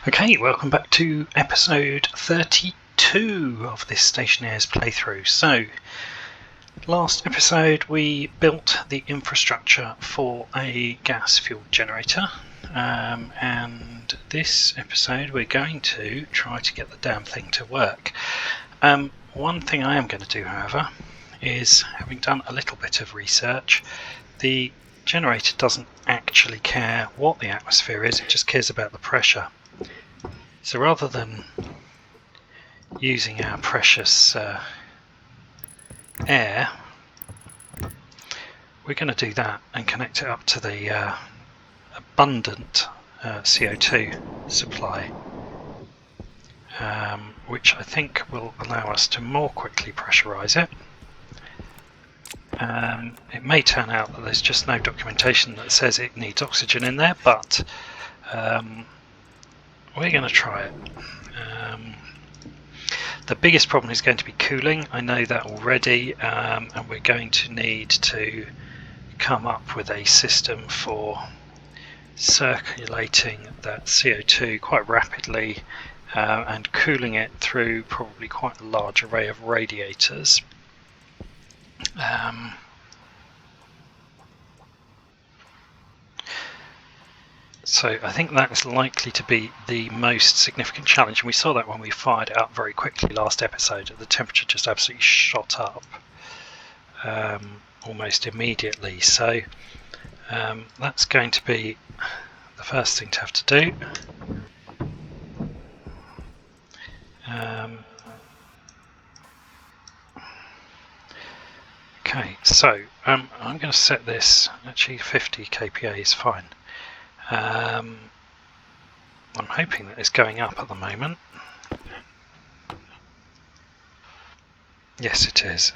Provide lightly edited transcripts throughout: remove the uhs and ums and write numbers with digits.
Okay, welcome back to episode 32 of this Stationeers playthrough. So, last episode we built the infrastructure for a gas-fueled generator, and this episode we're going to try to get the damn thing to work. One thing I am going to do, however, is, having done a little bit of research, the generator doesn't actually care what the atmosphere is, it just cares about the pressure. So rather than using our precious air, we're going to do that and connect it up to the abundant CO2 supply, which I think will allow us to more quickly pressurize it. It may turn out that there's just no documentation that says it needs oxygen in there, but we're going to try it. The biggest problem is going to be cooling. I know that already, and we're going to need to come up with a system for circulating that CO2 quite rapidly and cooling it through probably quite a large array of radiators. So I think that is likely to be the most significant challenge, and we saw that when we fired it up very quickly last episode. The temperature just absolutely shot up almost immediately. So that's going to be the first thing to have to do. Okay, so I'm going to set this, actually 50 kPa is fine. I'm hoping that it's going up at the moment. Yes, it is.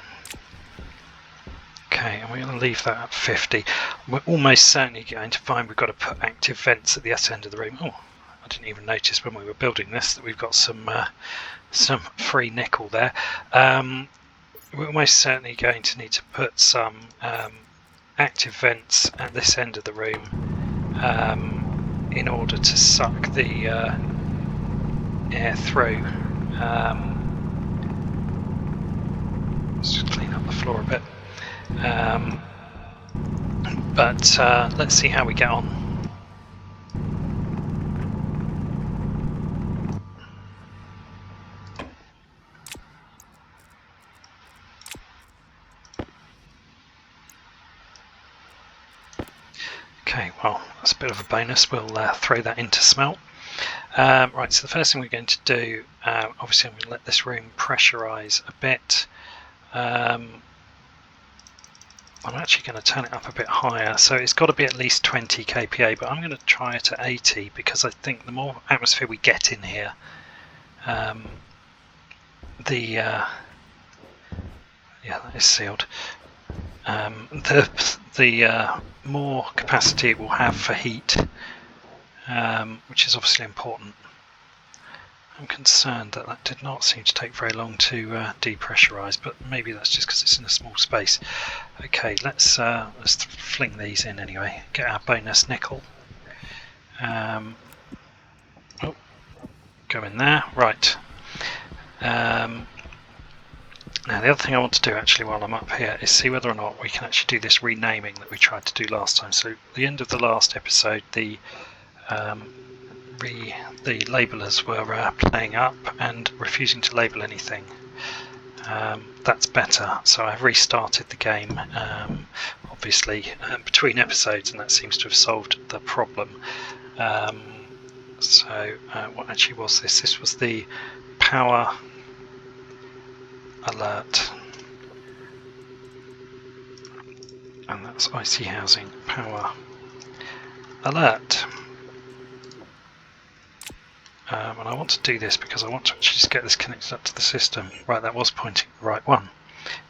Okay, and we're going to leave that at 50. We're almost certainly going to find we've got to put active vents at the end of the room. Oh, I didn't even notice when we were building this that we've got some free nickel there. We're almost certainly going to need to put some active vents at this end of the room in order to suck the air through. Let's just clean up the floor a bit. But let's see how we get on. Okay, well, that's a bit of a bonus. We'll throw that into smelt. Right, so the first thing we're going to do, obviously I'm going to let this room pressurize a bit. I'm actually going to turn it up a bit higher, so it's got to be at least 20 kPa, but I'm going to try it at 80 because I think the more atmosphere we get in here, yeah, that is sealed. The more capacity it will have for heat, which is obviously important. I'm concerned that that did not seem to take very long to depressurize, but maybe that's just because it's in a small space. Okay, let's fling these in anyway. Get our bonus nickel. Oh, go in there. Right. Now the other thing I want to do actually while I'm up here is see whether or not we can actually do this renaming that we tried to do last time. So at the end of the last episode, the labelers were playing up and refusing to label anything. That's better, so I've restarted the game obviously between episodes, and that seems to have solved the problem. So what actually was this? This was the power alert, and that's icy housing power alert. And I want to do this because I want to actually just get this connected up to the system. Right, that was pointing the right one.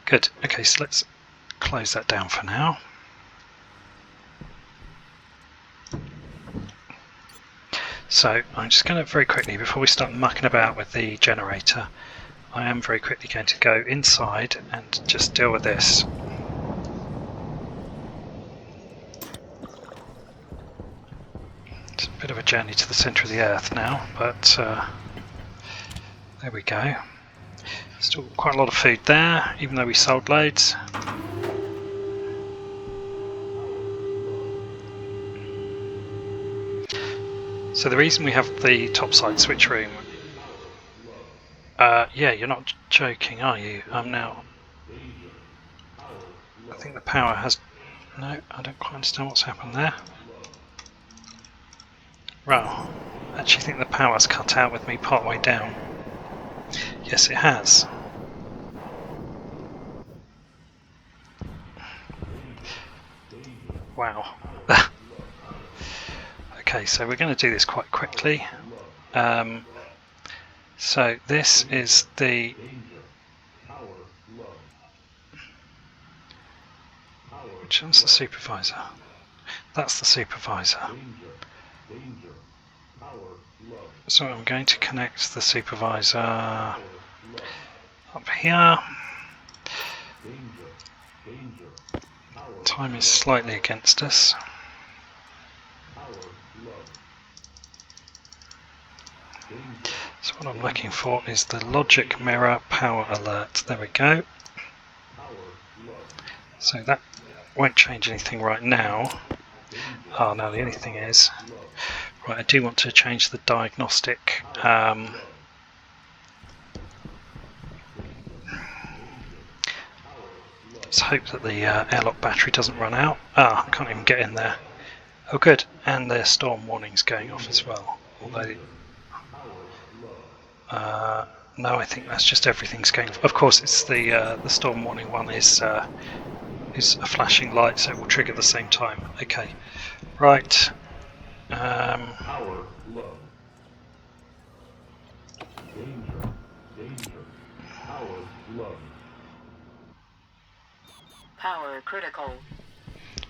Good. Okay, so let's close that down for now. So I'm just going to very quickly, before we start mucking about with the generator, I am very quickly going to go inside and just deal with this. It's a bit of a journey to the centre of the earth now, but there we go. Still quite a lot of food there, even though we sold loads. So the reason we have the topside switch room, yeah, you're not joking, are you? Now, I think the power has, no, I don't quite understand what's happened there. Well, I actually think the power's cut out with me part way down. Yes, it has. Wow. Okay, so we're going to do this quite quickly. So this is the which one's the supervisor? That's the supervisor. So I'm going to connect the supervisor up here. Time is slightly against us. So what I'm looking for is the logic mirror power alert. There we go. So that won't change anything right now. Oh no, the only thing is, right, I do want to change the diagnostic. Let's hope that the airlock battery doesn't run out. Ah, I can't even get in there. Oh good, and the storm warning's going off as well. Although, no, I think that's just everything's going off. Of course, it's the storm warning one is a flashing light, so it will trigger at the same time. Okay, right. Power low. Danger. Power low. Power critical.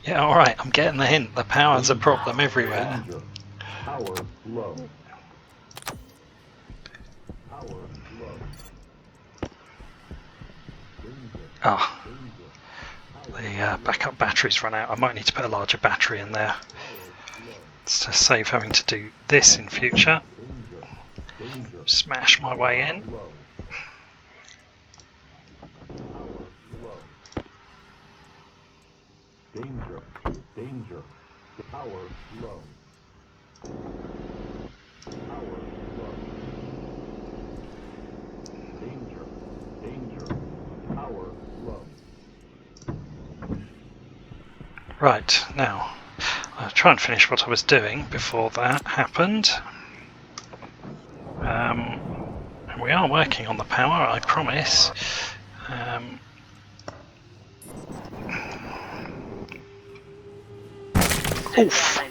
Yeah, all right. I'm getting the hint. The power's a problem everywhere. Danger. Power low. Power low. Ah, the backup battery's run out. I might need to put a larger battery in there to save having to do this in future. Smash my way in. Danger. Danger. Power low. Power low. Danger. Danger. Power low. Right, now I'll try and finish what I was doing before that happened. And we are working on the power, I promise. Oof.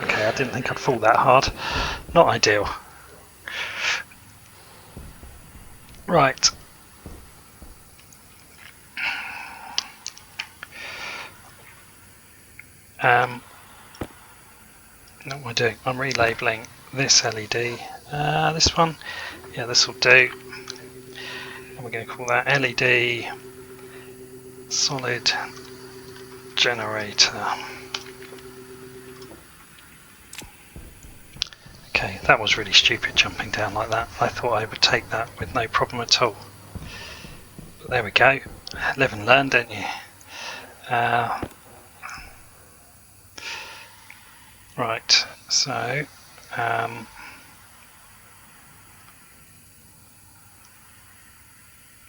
Okay, I didn't think I'd fall that hard. Not ideal. Right. What am I doing? I'm relabeling this LED. This one? Yeah, this will do. And we're going to call that LED solid generator. Okay, that was really stupid jumping down like that. I thought I would take that with no problem at all. But there we go. Live and learn, don't you? Right, so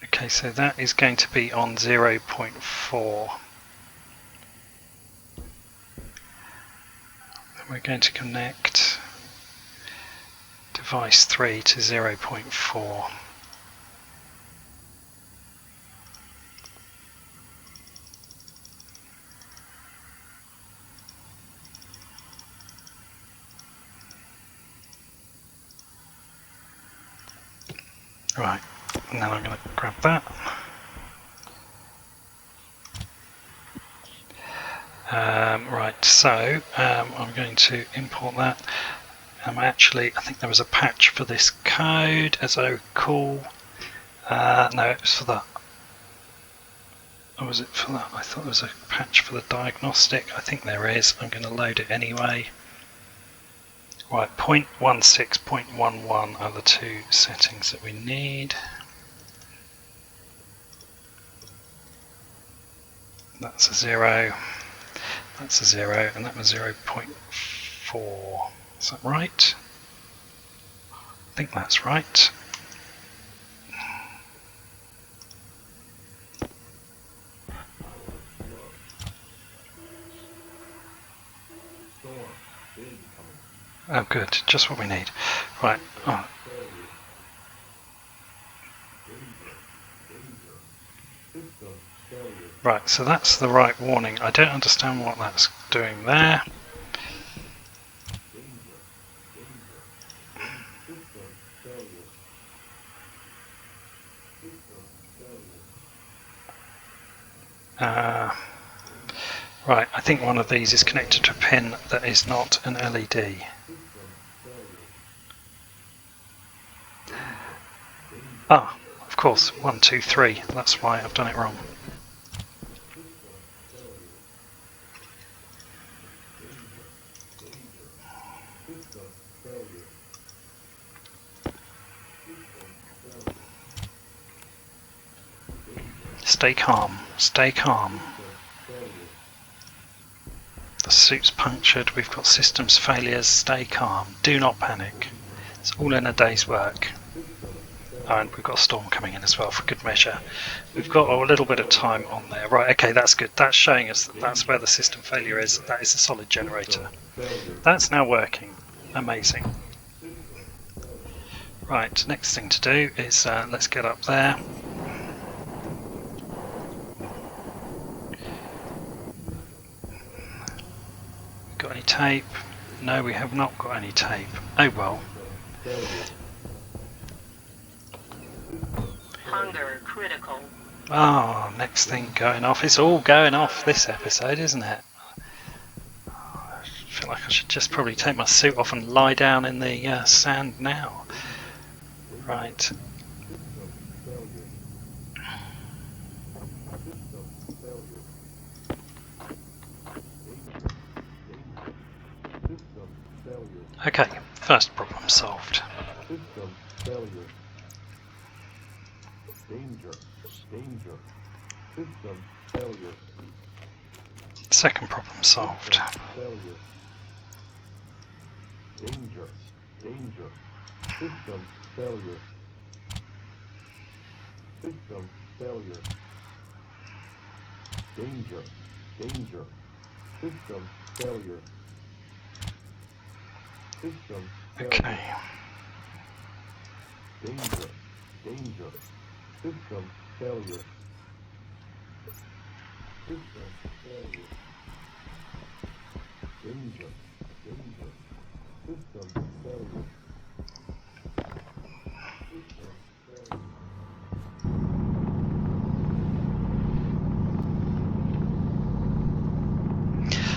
okay, so that is going to be on 0.4. And we're going to connect device 3 to 0.4. Right, and then I'm going to grab that. Right, so I'm going to import that. Actually, I think there was a patch for this code, as I recall. No, it was for that. Or was it for that? I thought there was a patch for the diagnostic. I think there is. I'm going to load it anyway. Right, 0.16, 0.11 are the two settings that we need. That's a 0, that's a 0, and that was 0.4. Is that right? I think that's right. Oh good, just what we need. Right, oh. Right, so that's the right warning. I don't understand what that's doing there. Right, I think one of these is connected to a pin that is not an LED. Ah, of course, 1, 2, 3. That's why I've done it wrong. Stay calm, stay calm. The suit's punctured, we've got systems failures, stay calm, do not panic. It's all in a day's work. Oh, and we've got a storm coming in as well for good measure. We've got a little bit of time on there. Right, okay, that's good. That's showing us that that's where the system failure is. That is a solid generator. That's now working. Amazing. Right, next thing to do is let's get up there. Got any tape? No, we have not got any tape. Oh well. Hunger critical. Oh, next thing going off. It's all going off this episode, isn't it? I feel like I should just probably take my suit off and lie down in the sand now. Right. Okay, first problem solved. System failure. Danger. Danger. System failure. Second problem solved. Failure. Danger. Danger. System failure. System failure. Danger. Danger. System failure. System failure. Okay. Danger. Danger. System failure. System failure. Danger. Danger. System failure. System failure.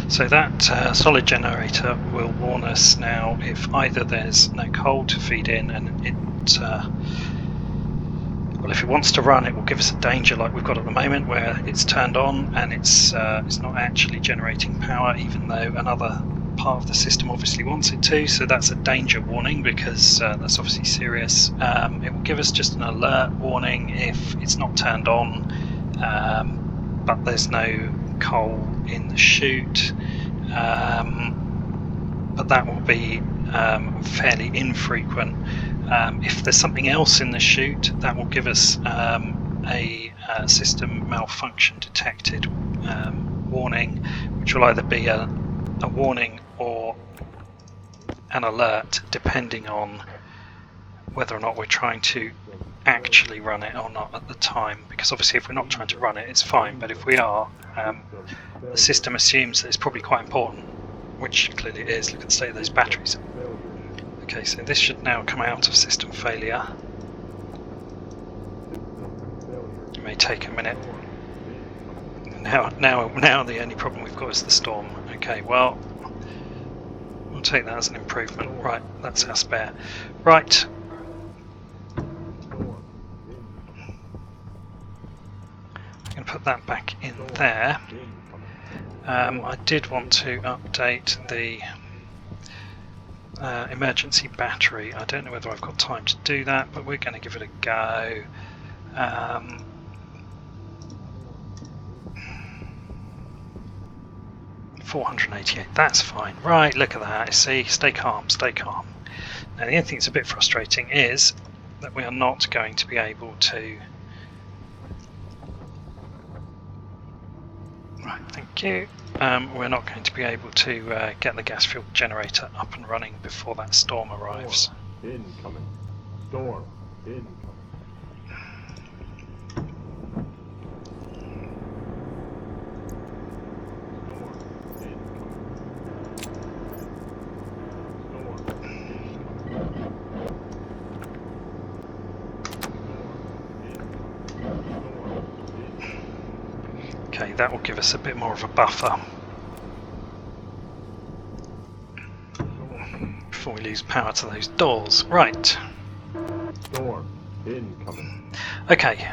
So that solid generator will warn us now if either there's no coal to feed in and it well, if it wants to run, it will give us a danger like we've got at the moment where it's turned on and it's not actually generating power, even though another part of the system obviously wants it to. So that's a danger warning because that's obviously serious. It will give us just an alert warning if it's not turned on, but there's no coal in the chute. But that will be fairly infrequent. If there's something else in the chute, that will give us a system malfunction detected warning, which will either be a warning or an alert, depending on whether or not we're trying to actually run it or not at the time. Because obviously if we're not trying to run it, it's fine, but if we are, the system assumes that it's probably quite important, which clearly it is. Look at the state of those batteries. Okay, so this should now come out of system failure. It may take a minute. Now the only problem we've got is the storm. Okay, well, we'll take that as an improvement. Right, that's our spare. Right. I'm going to put that back in there. I did want to update the emergency battery. I don't know whether I've got time to do that, but we're going to give it a go. 488, that's fine. Right, look at that. See, stay calm, stay calm. Now the only thing that's a bit frustrating is that we are not going to be able to... Right, thank you. We're not going to be able to get the gas fuel generator up and running before that storm arrives. Incoming. Storm. Incoming. Okay, that will give us a bit more of a buffer before we lose power to those doors. Right. Storm. Incoming. Okay.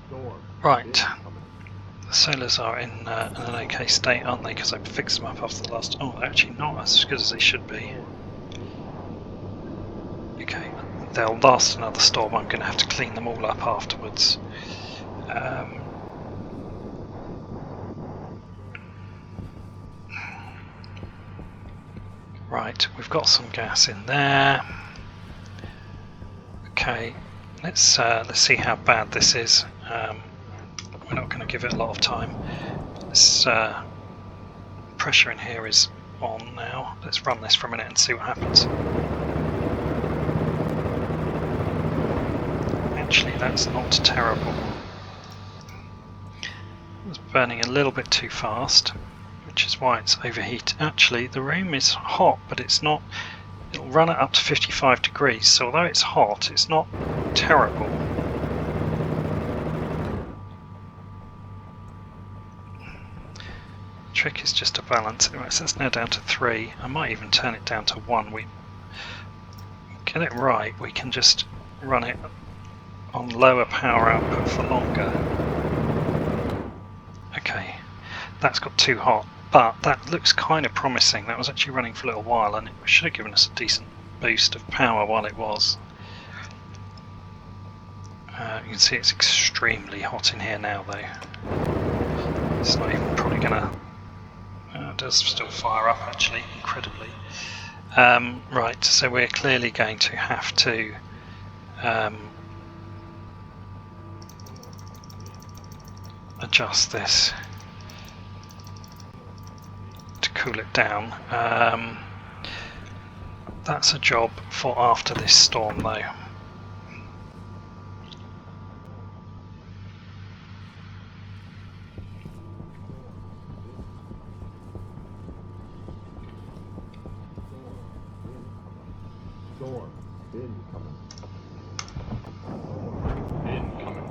Storm. Right. Incoming. The solars are in an okay state, aren't they? Because I fixed them up after the last... Oh, they're actually not as good as they should be. Okay. They'll last another storm. I'm going to have to clean them all up afterwards. Right, we've got some gas in there. Okay, let's see how bad this is. We're not going to give it a lot of time. This pressure in here is on now. Let's run this for a minute and see what happens. Actually, that's not terrible. It's burning a little bit too fast, which is why it's overheated. Actually, the room is hot, but it's not... It'll run it up to 55 degrees, so although it's hot, it's not terrible. Trick is just to balance it. Right, so it's now down to 3. I might even turn it down to 1. We get it right, we can just run it on lower power output for longer. Okay, that's got too hot, but that looks kind of promising. That was actually running for a little while and it should have given us a decent boost of power while it was. You can see it's extremely hot in here now though. It's not even probably gonna... it does still fire up actually, incredibly. Right, so we're clearly going to have to adjust this to cool it down. That's a job for after this storm though. Storm. Incoming. Incoming.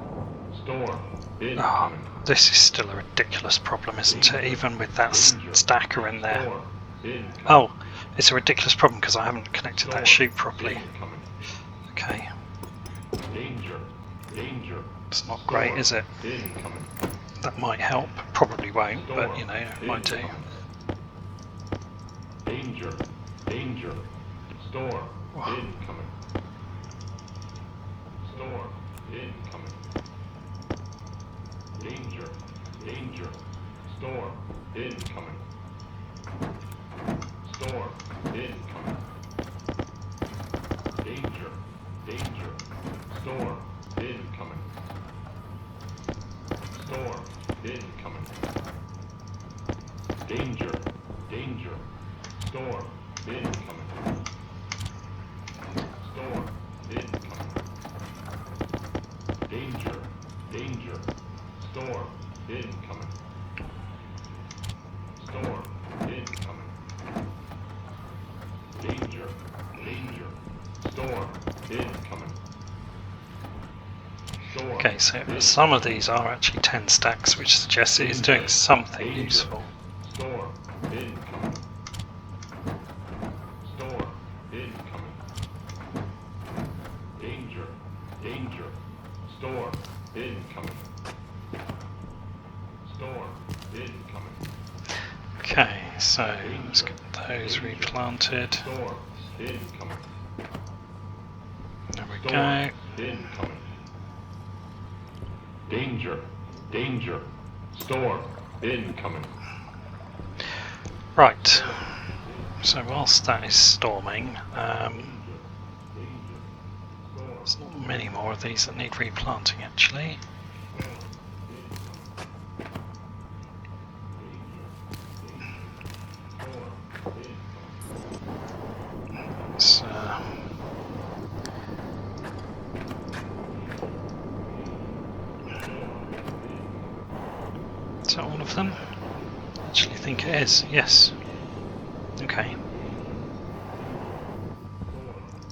Storm. Incoming. Oh, this is still a ridiculous problem, isn't it? Even with that stacker in there. Storm. Incoming. Oh, it's a ridiculous problem because I haven't connected that chute properly. Incoming. Okay, Danger. Danger. it's not great, is it? Incoming. That might help. Probably won't, but you know, it might do. Danger. Danger. Storm. Wow. Incoming. Storm. Incoming. Danger. Danger. Storm. Incoming. Storm. Incoming. Danger. Danger. Storm. Incoming. Storm. Incoming. Danger. Danger. Storm. Incoming. Storm. Incoming. Danger. Danger. Storm. Incoming. Storm. Incoming. Danger. Danger. Storm. Incoming. Storm. Okay, so some of these are actually 10 stacks, which suggests it is doing something useful. Storm. Incoming. Storm. Incoming. Danger. Danger. Storm. Incoming. Storm. Incoming. Okay. so let's get those replanted. Storm incoming. There we Storm go. incoming. Danger. Danger. Storm incoming. Right. So whilst that is storming, there's not many more of these that need replanting actually. It's, is that all of them? I actually think it is, yes. Okay.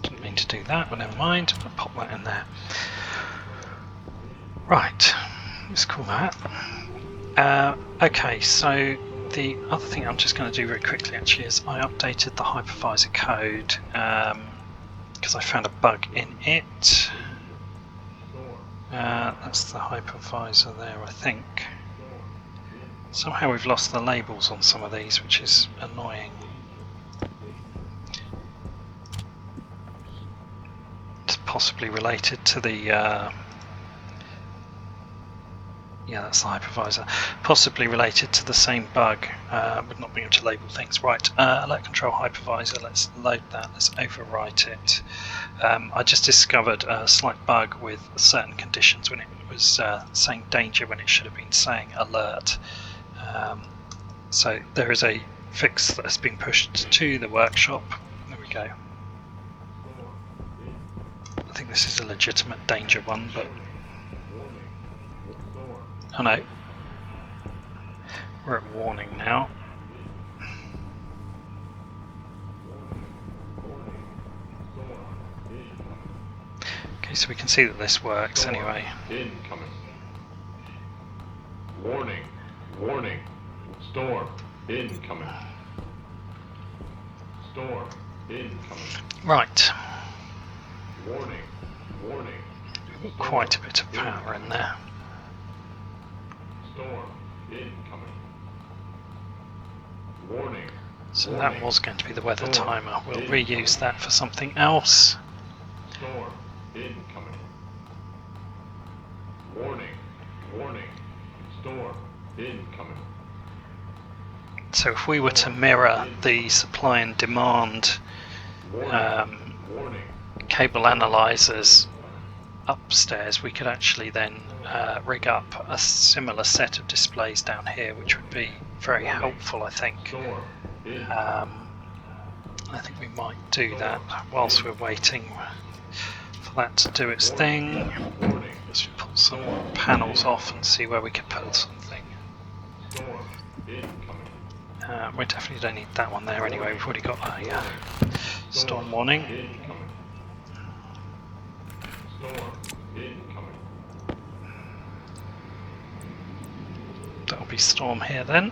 Didn't mean to do that, but never mind. I'll pop that in there. Right, let's call that. Okay, so the other thing I'm just going to do very quickly actually is I updated the hypervisor code because I found a bug in it. That's the hypervisor there, I think. Somehow we've lost the labels on some of these, which is annoying. It's possibly related to the yeah, that's the hypervisor. Possibly related to the same bug with not being able to label things. Right, alert control hypervisor, let's load that, let's overwrite it. I just discovered a slight bug with certain conditions when it was saying danger when it should have been saying alert. So there is a fix that has been pushed to the workshop. There we go. I think this is a legitimate danger one, but oh no, we're at warning now. Okay, so we can see that this works anyway. Incoming. Warning. Warning. Storm incoming. Storm incoming. Right, Warning. Warning. we've got quite a bit of power in there. Storm incoming. Warning. So that was going to be the weather timer. We'll reuse that for something else. Storm incoming. Warning. Warning. Storm incoming. So if we were to mirror the supply and demand Warning. cable analyzers upstairs, we could actually then rig up a similar set of displays down here, which would be very helpful, I think. Storm incoming. I think we might do that whilst we're waiting for that to do its thing. Warning. Let's pull some panels off and see where we could put something. Storm incoming. We definitely don't need that one there anyway, we've already got a storm warning. Incoming. Storm incoming. That'll be storm here then.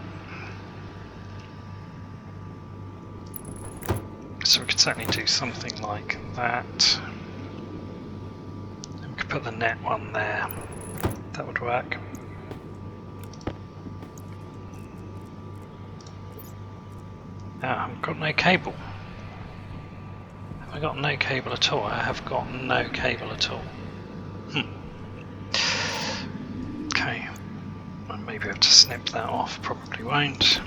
So we could certainly do something like that. And we could put the net one there. That would work. Ah, I've got no cable. Have I got no cable at all? I have got no cable at all. Okay. I maybe have to snip that off, probably won't.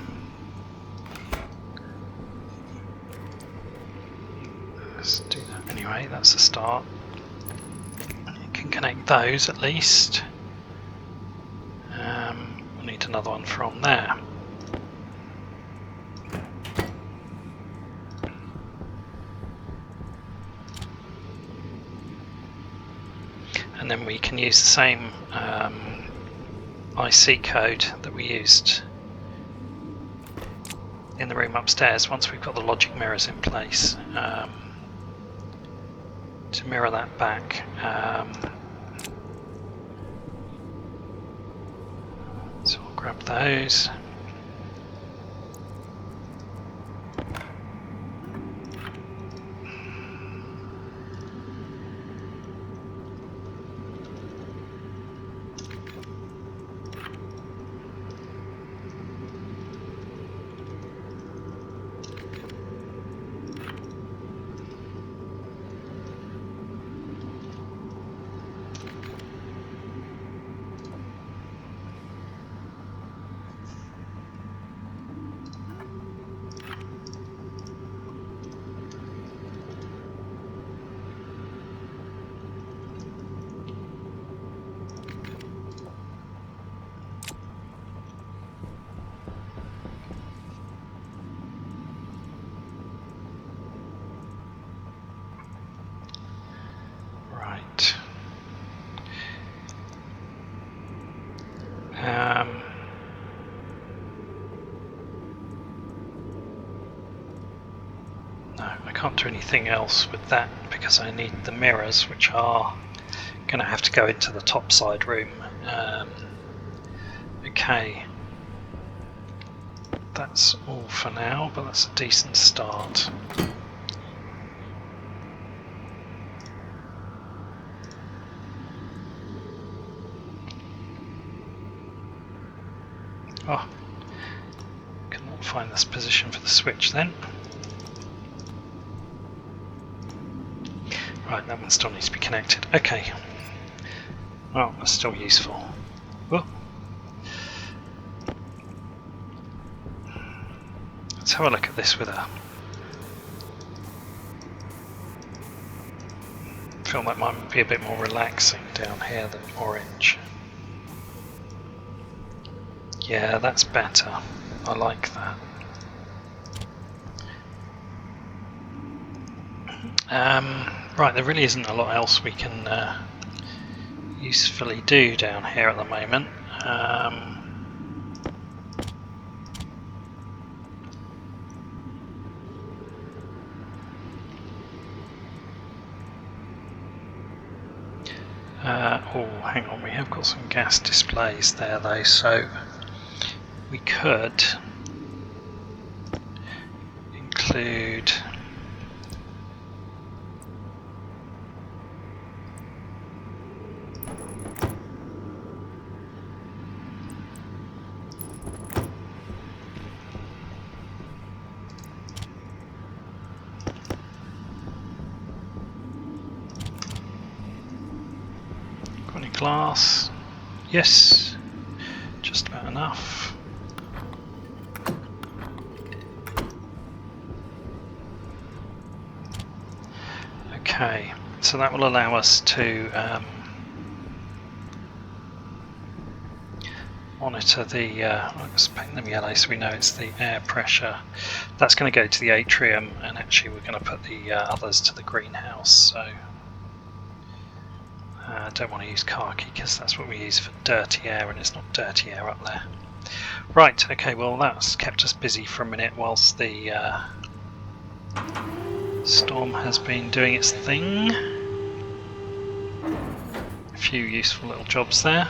Let's do that anyway, that's a start. You can connect those at least. We'll need another one from there. And then we can use the same IC code that we used in the room upstairs once we've got the logic mirrors in place to mirror that back. So I'll grab those. can't do anything else with that because I need the mirrors, which are going to have to go into the top side room. Okay, that's all for now, but that's a decent start. Oh, cannot find this position for the switch then. Right, that one still needs to be connected. Okay. Well, that's still useful. Whoa. Let's have a look at this with a... I feel that might be a bit more relaxing down here than orange. Yeah, that's better. I like that. Right, there really isn't a lot else we can usefully do down here at the moment. Oh, hang on, we have got some gas displays there though, so we could include glass. Yes, just about enough. Okay, so that will allow us to monitor the, let's paint them yellow so we know it's the air pressure. That's going to go to the atrium, and actually we're going to put the others to the greenhouse. So I don't want to use khaki because that's what we use for dirty air, and it's not dirty air up there. Right, okay, well that's kept us busy for a minute whilst the storm has been doing its thing. A few useful little jobs there.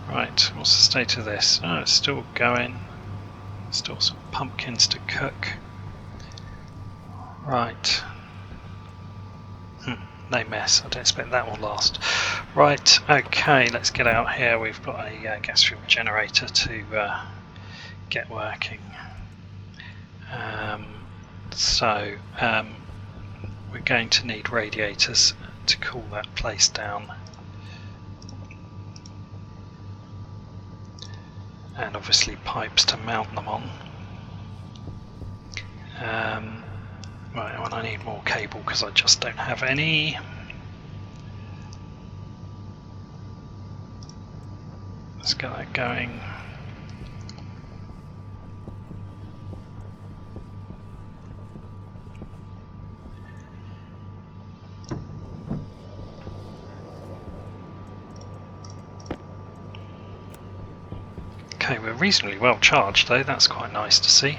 Right, what's the state of this? Oh, it's still going. Still some pumpkins to cook. Right. No mess, I don't expect that will last. Right, okay, let's get out here. We've got a gas fuel generator to get working. We're going to need radiators to cool that place down. And obviously pipes to mount them on. Right, well, I need more cable because I just don't have any. Let's get that going. Okay, we're reasonably well charged though, that's quite nice to see.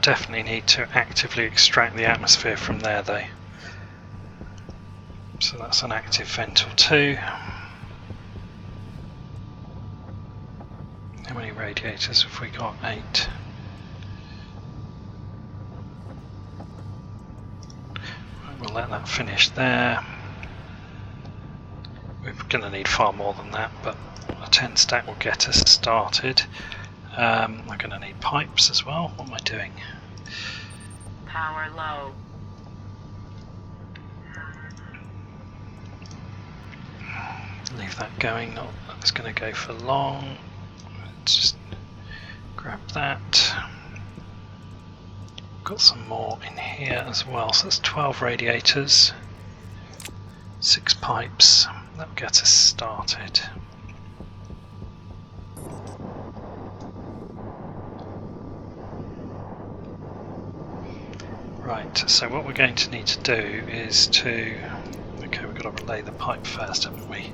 Definitely need to actively extract the atmosphere from there though. So that's an active vent or two. How many radiators have we got? 8. Right, we'll let that finish there. We're going to need far more than that, but a 10 stack will get us started. I'm going to need pipes as well. What am I doing? Power low. Leave that going, not that's going to go for long. Let's just grab that. Got some more in here as well, so that's 12 radiators, 6 pipes. That'll get us started. Right, so what we're going to need to do is to... Okay, we've got to relay the pipe first, haven't we?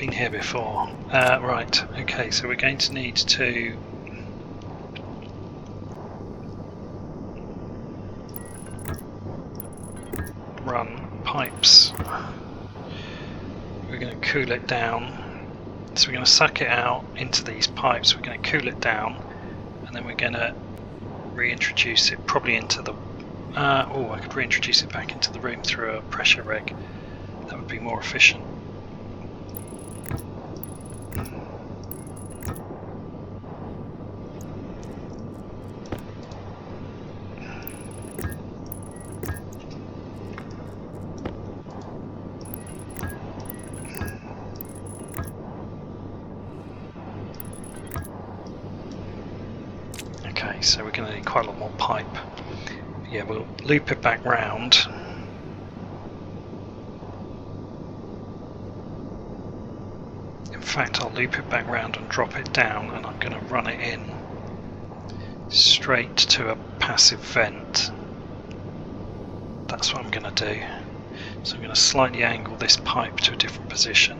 been here before. Right, okay, so we're going to need to run pipes. We're going to cool it down. So we're going to suck it out into these pipes, we're going to cool it down, and then we're going to reintroduce it probably into the... I could reintroduce it back into the room through a pressure reg. That would be more efficient. Okay, so we're going to need quite a lot more pipe. Yeah, we'll loop it back round. In fact, I'll loop it back round and drop it down, and I'm going to run it in straight to a passive vent. That's what I'm going to do. So I'm going to slightly angle this pipe to a different position.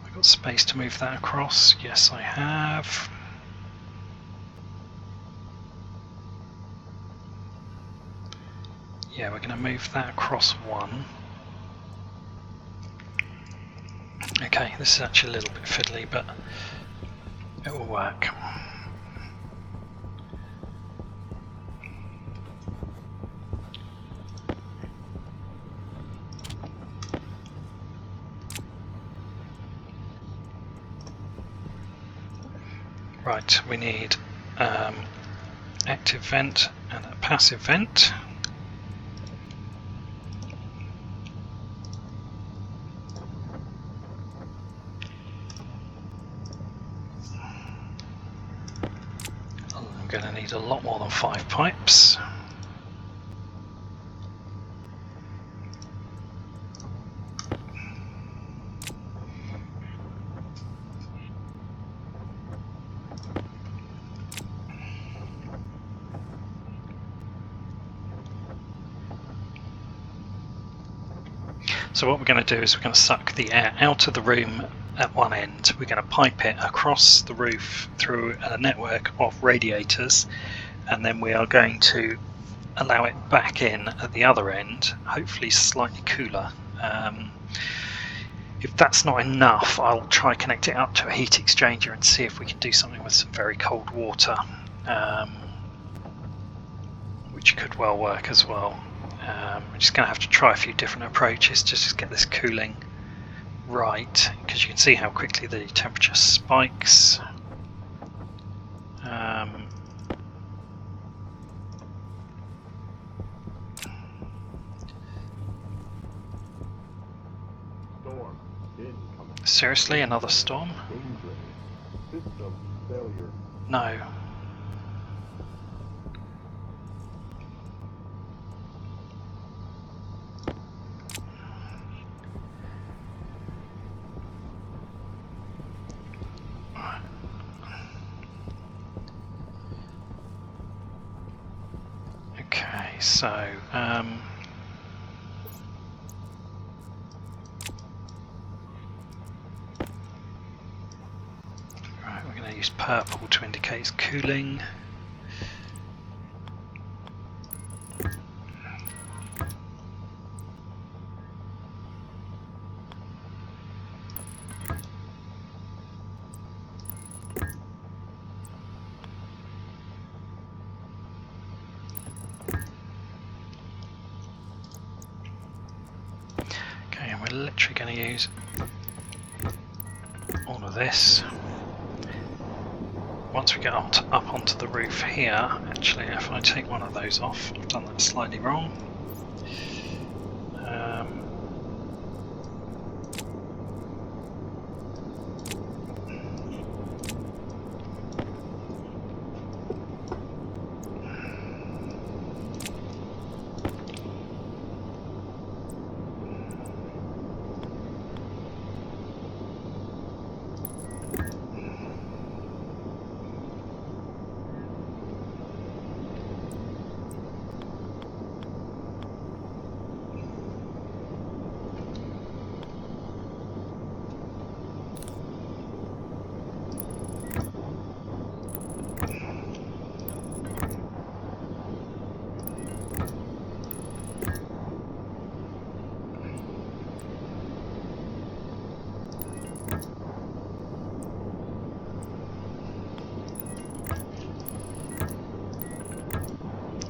I've got space to move that across. Yes, I have. Yeah, we're going to move that across one. Okay, this is actually a little bit fiddly, but it will work. Right, we need active vent and a passive vent. I'm going to need a lot more than 5 pipes. So what we're going to do is we're going to suck the air out of the room at one end. We're going to pipe it across the roof through a network of radiators, and then we are going to allow it back in at the other end, hopefully slightly cooler. If that's not enough, I'll try connect it up to a heat exchanger and see if we can do something with some very cold water, which could well work as well. We're just going to have to try a few different approaches just to get this cooling right, because you can see how quickly the temperature spikes. Storm incoming. Seriously, another storm? Danger. System failure. No. Okay, so right, we're going to use purple to indicate it's cooling. Okay, and we're literally going to use all of this. Once we get up onto the roof here, actually if I take one of those off, I've done that slightly wrong.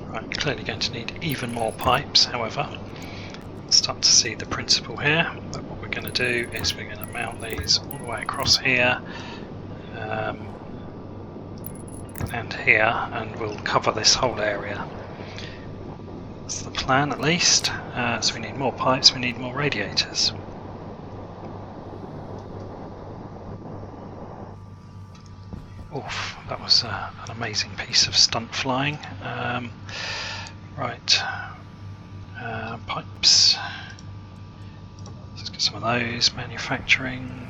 Right, clearly going to need even more pipes, however. Start to see the principle here, but what we're going to do is we're going to mount these all the way across here and here, and we'll cover this whole area. That's the plan, at least. So we need more pipes, we need more radiators. Oof, that was an amazing piece of stunt flying. Right, pipes. Let's get some of those. Manufacturing.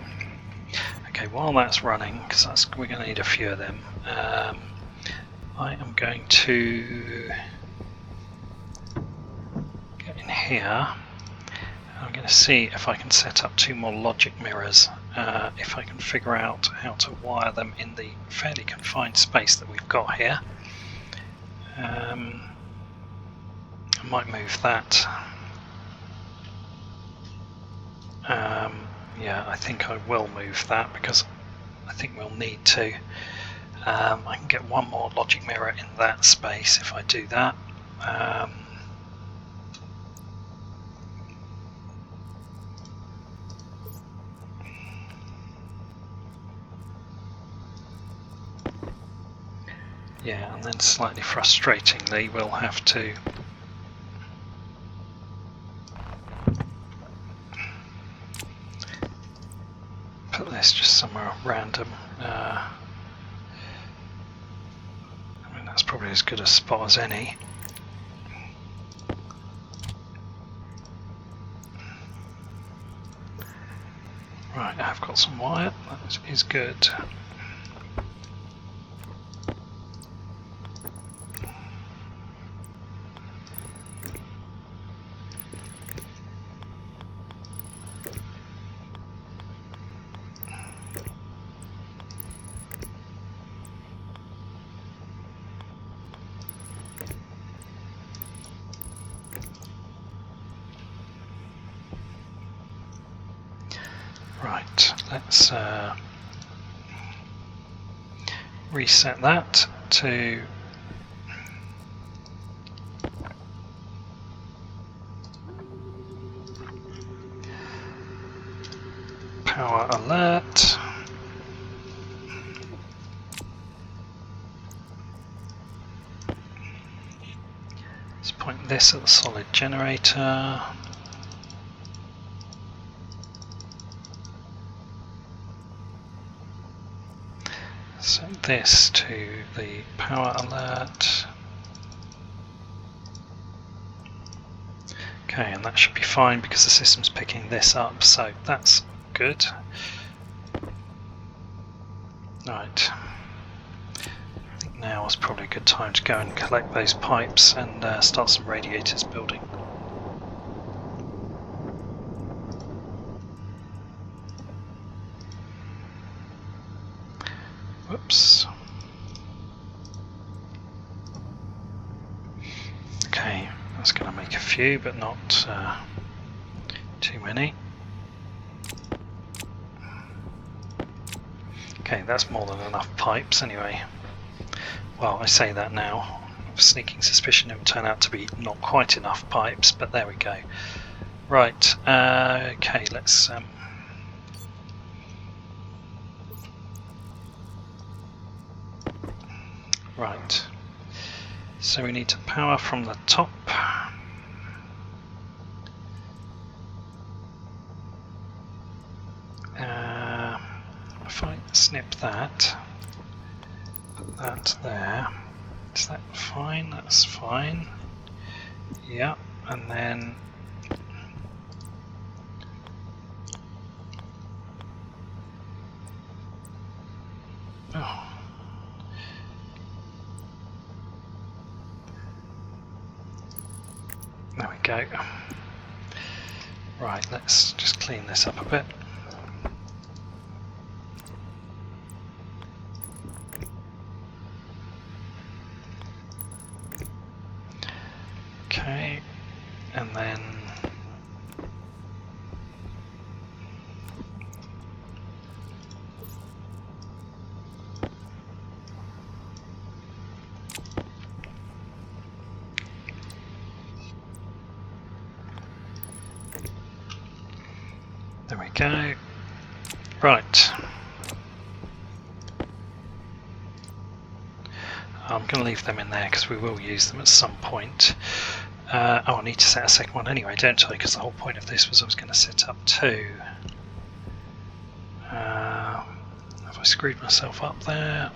Okay, while that's running, because we're going to need a few of them, I am going to get in here. I'm going to see if I can set up 2 more logic mirrors, if I can figure out how to wire them in the fairly confined space that we've got here. I might move that. Yeah, I think I will move that because I think we'll need to. I can get 1 more logic mirror in that space if I do that. Yeah, and then slightly frustratingly we'll have to put this just somewhere random. I mean, that's probably as good a spot as any. Right, I've got some wire, that is good. Right, let's reset that to power alert. Let's point this at the solid generator. Set this to the power alert. Okay, and that should be fine because the system's picking this up, so that's good. Right. I think now is probably a good time to go and collect those pipes and start some radiators building. Whoops. Okay, that's going to make a few, but not too many. Okay, that's more than enough pipes anyway. Well, I say that now. I have a sneaking suspicion it will turn out to be not quite enough pipes, but there we go. Right, okay, let's right, so we need to power from the top. If I snip that, put that there, is that fine? That's fine. Yeah, and then oh. There we go. Right, let's just clean this up a bit. Okay, and then There we go. Right. I'm going to leave them in there because we will use them at some point. Oh, I need to set a second one anyway, don't I? Because the whole point of this was I was going to set up two. Have I screwed myself up there?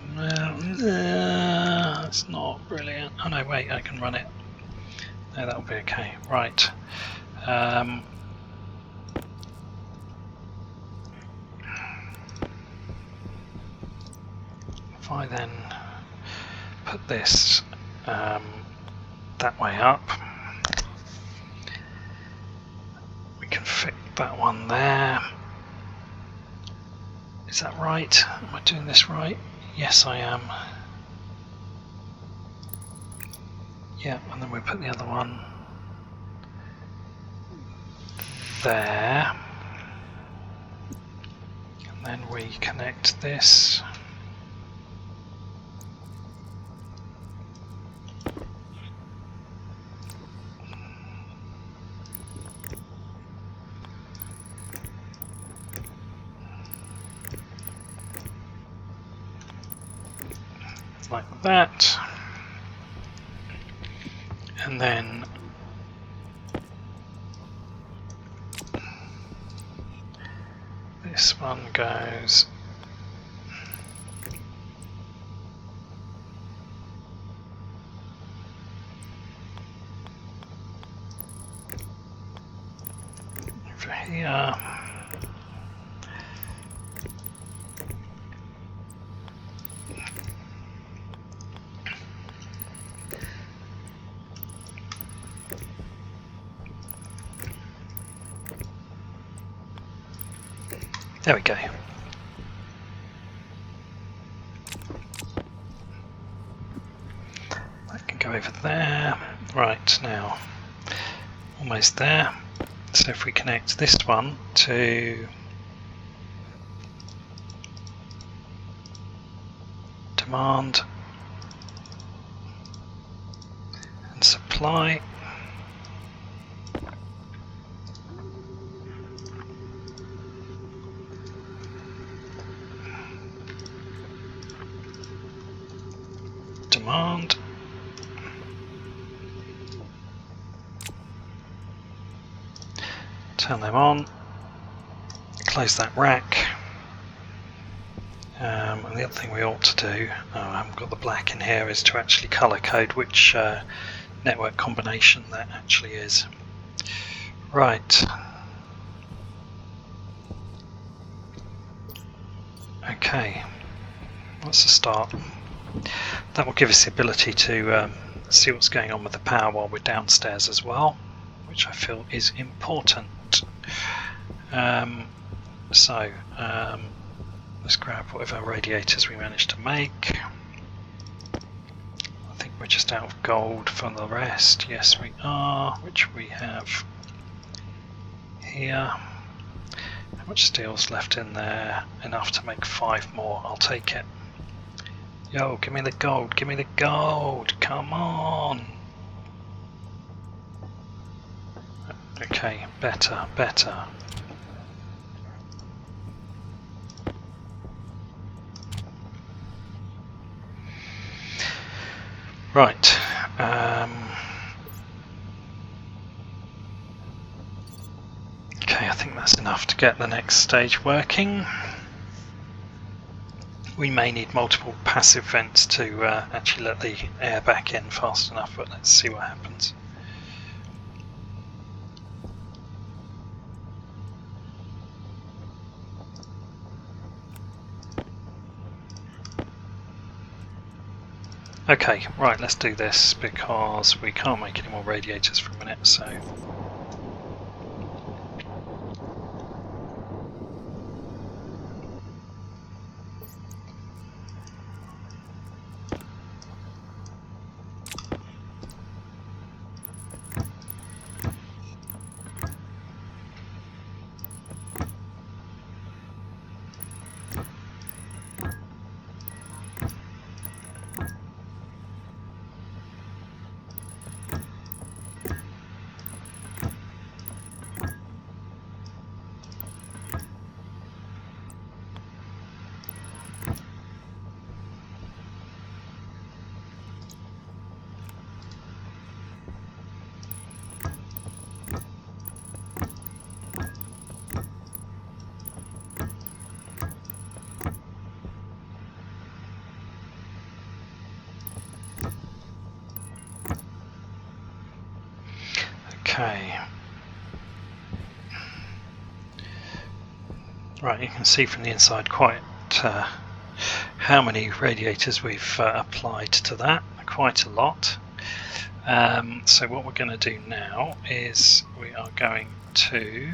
It's not brilliant. Oh no, wait, I can run it. No, that'll be okay. Right. If I then put this that way up, we can fit that one there. Is that right? Am I doing this right? Yes, I am. Yeah, and then we put the other one there. And then we connect this. Like that, and then this one goes over here. There we go. That can go over there. Right, now, almost there. So if we connect this one to demand and supply, demand, turn them on, close that rack, and the other thing we ought to do, I haven't got the black in here, is to actually colour code which network combination that actually is. Right. Okay, that's a start. That will give us the ability to see what's going on with the power while we're downstairs as well, which I feel is important. Let's grab whatever radiators we managed to make. I think we're just out of gold for the rest. Yes, we are, which we have here. How much steel's left in there? Enough to make 5 more. I'll take it. Yo, give me the gold, give me the gold, come on! Okay, better, better. Right. Okay, I think that's enough to get the next stage working. We may need multiple passive vents to actually let the air back in fast enough, but let's see what happens. Okay, right, let's do this because we can't make any more radiators for a minute, so... Okay. Right, you can see from the inside quite how many radiators we've applied to that, quite a lot. So what we're going to do now is we are going to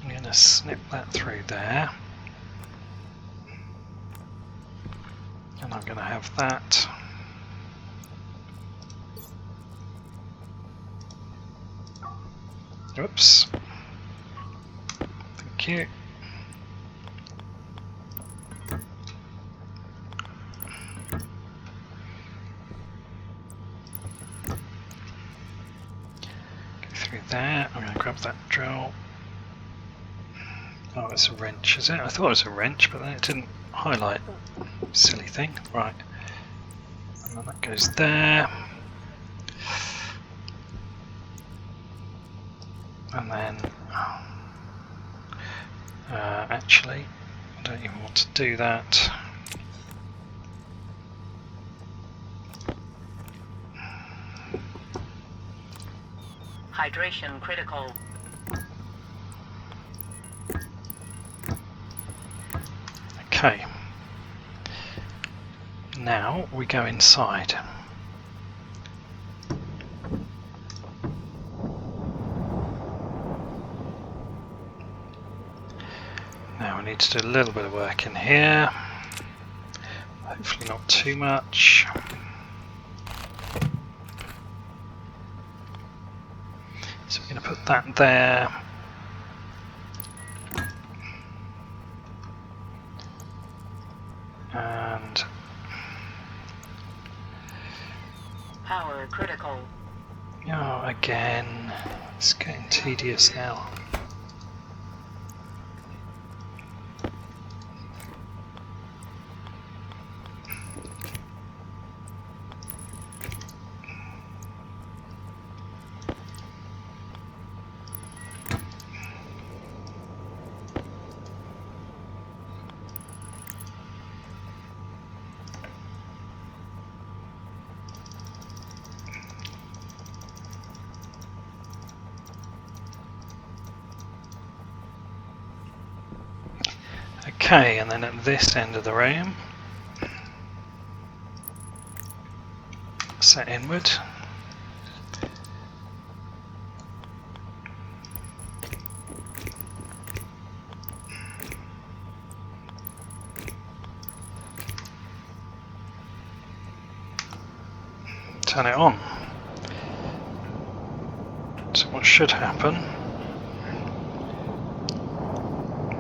I'm going to snip that through there, and I'm going to have that oops, thank you. Go through there, I'm going to grab that drill. Oh, it's a wrench, is it? I thought it was a wrench, but then it didn't highlight. Silly thing. Right. And then that goes there. And then... actually, I don't even want to do that. Hydration critical. Okay. Now we go inside. Now we need to do a little bit of work in here. Hopefully not too much. So we're going to put that there. And Power critical. oh, again, it's getting tedious now. Okay, and then at this end of the room, set inward. Turn it on. So what should happen,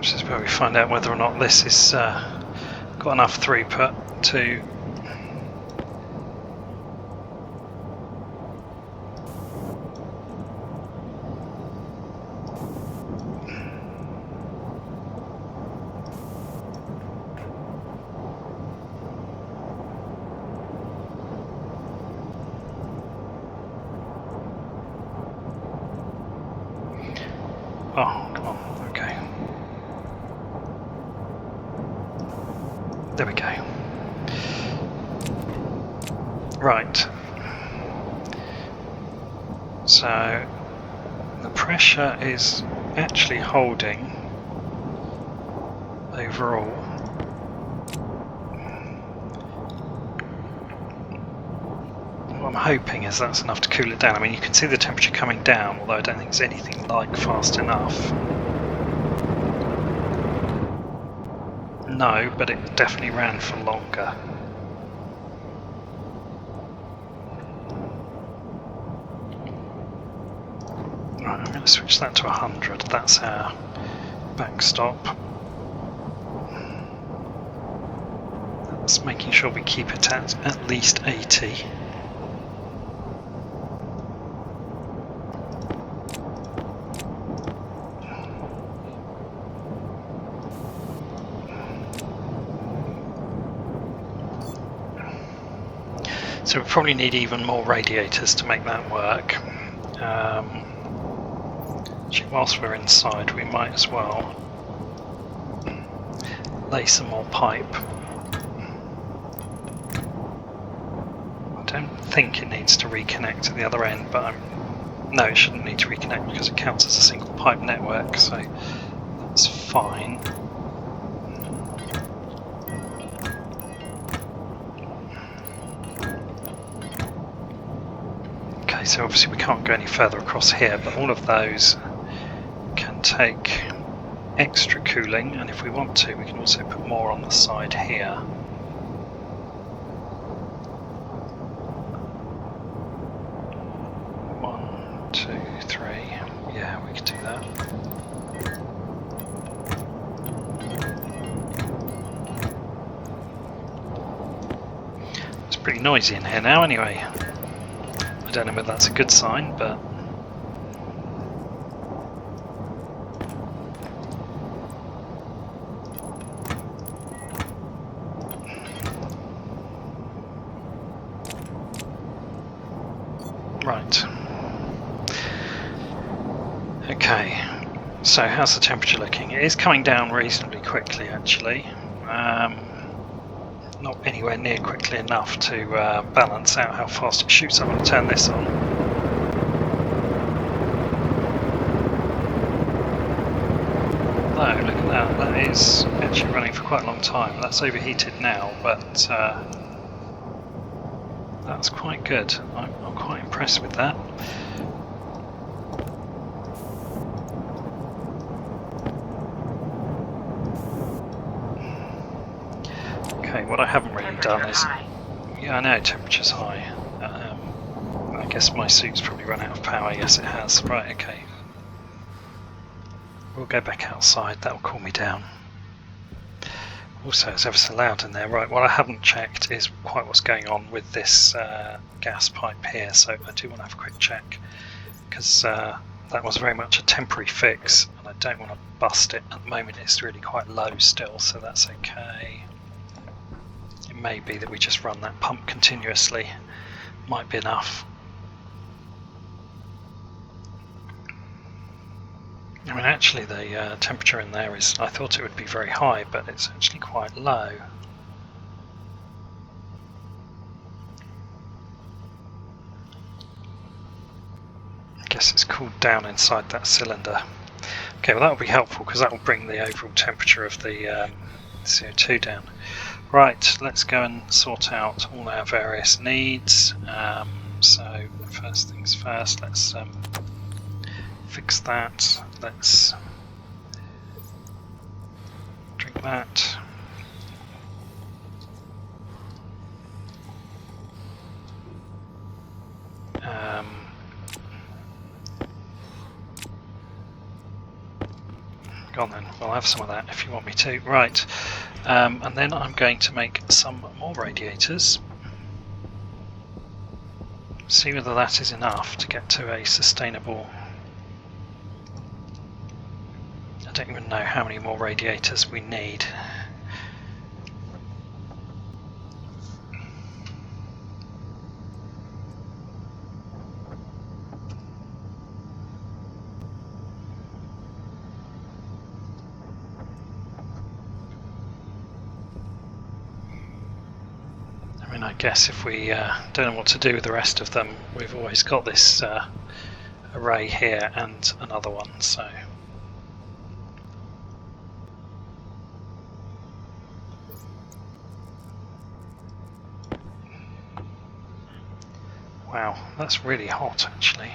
this is where we find out whether or not this is got enough throughput to oh, come on, okay. There we go. Right. So the pressure is actually holding overall. What I'm hoping is that's enough to cool it down. I mean, you can see the temperature coming down, although I don't think it's anything like fast enough. No, but it definitely ran for longer. Right, I'm going to switch that to 100. That's our backstop. That's making sure we keep it at least 80. So we probably need even more radiators to make that work. Whilst we're inside, we might as well lay some more pipe. I don't think it needs to reconnect at the other end, but no, it shouldn't need to reconnect because it counts as a single pipe network, so that's fine. Okay, so obviously we can't go any further across here, but all of those can take extra cooling, and if we want to, we can also put more on the side here. One, two, three. Yeah, we could do that. It's pretty noisy in here now anyway. I don't know whether that's a good sign, but right. Okay, so how's the temperature looking? It is coming down reasonably quickly actually. Not anywhere near quickly enough to balance out how fast it shoots. I'm going to turn this on. Oh, look at that. That is actually running for quite a long time. That's overheated now, but that's quite good. I'm quite impressed with that. Okay, what I haven't really done is... Yeah, I know, temperature's high. I guess my suit's probably run out of power. Yes, it has. Right, okay. We'll go back outside, that'll cool me down. Also, it's ever so loud in there. Right, what I haven't checked is quite what's going on with this gas pipe here, so I do want to have a quick check, because that was very much a temporary fix, and I don't want to bust it. At the moment it's really quite low still, so that's okay. It may be that we just run that pump continuously, might be enough. I mean, actually the temperature in there is, I thought it would be very high, but it's actually quite low. I guess it's cooled down inside that cylinder. Okay, well that will be helpful because that will bring the overall temperature of the CO2 down. Right, let's go and sort out all our various needs. So first things first, let's fix that. Let's drink that. Go on then, we'll have some of that if you want me to. Right, and then I'm going to make some more radiators. See whether that is enough to get to a sustainable... I don't even know how many more radiators we need. I mean, I guess if we don't know what to do with the rest of them, we've always got this array here and another one, so... Wow, that's really hot actually.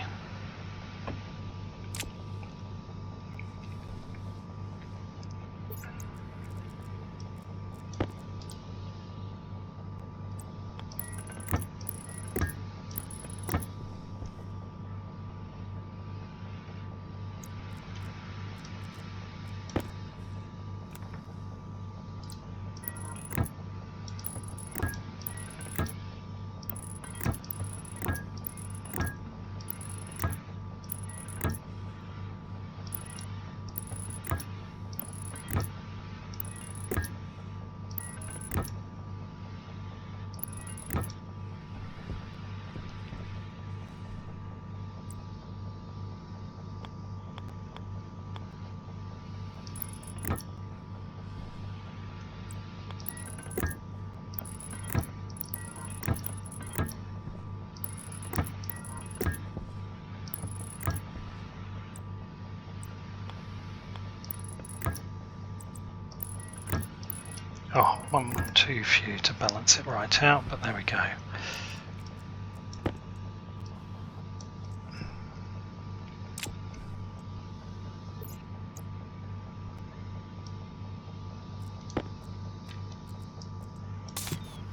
Oh, one too few to balance it right out, but there we go.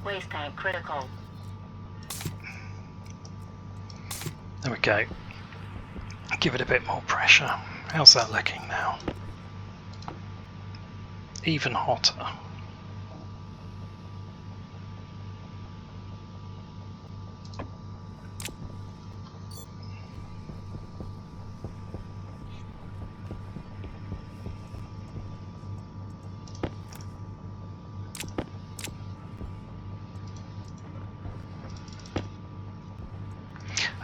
Waste tank critical. There we go. Give it a bit more pressure. How's that looking now? Even hotter.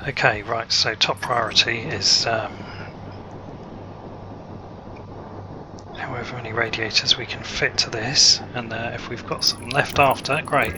Okay, right, so top priority is however many radiators we can fit to this, and if we've got some left after, great.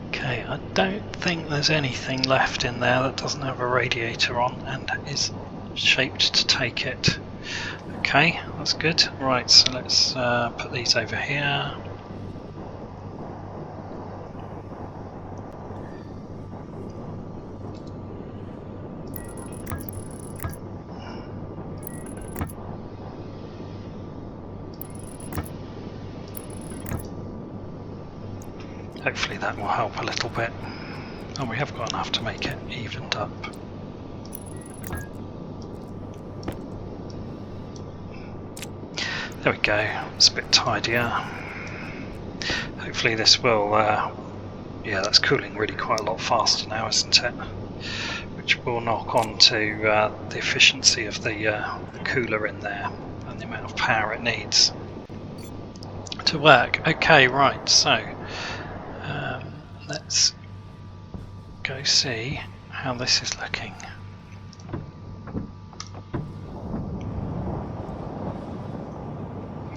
Okay, I don't think there's anything left in there that doesn't have a radiator on and is shaped to take it. Okay, that's good. Right, so let's put these over here. Hopefully that will help a little bit. And we have got enough to make it evened up. There we go, it's a bit tidier. Hopefully this will, yeah, that's cooling really quite a lot faster now, isn't it? Which will knock on to the efficiency of the cooler in there and the amount of power it needs to work. Okay, right, so let's go see how this is looking.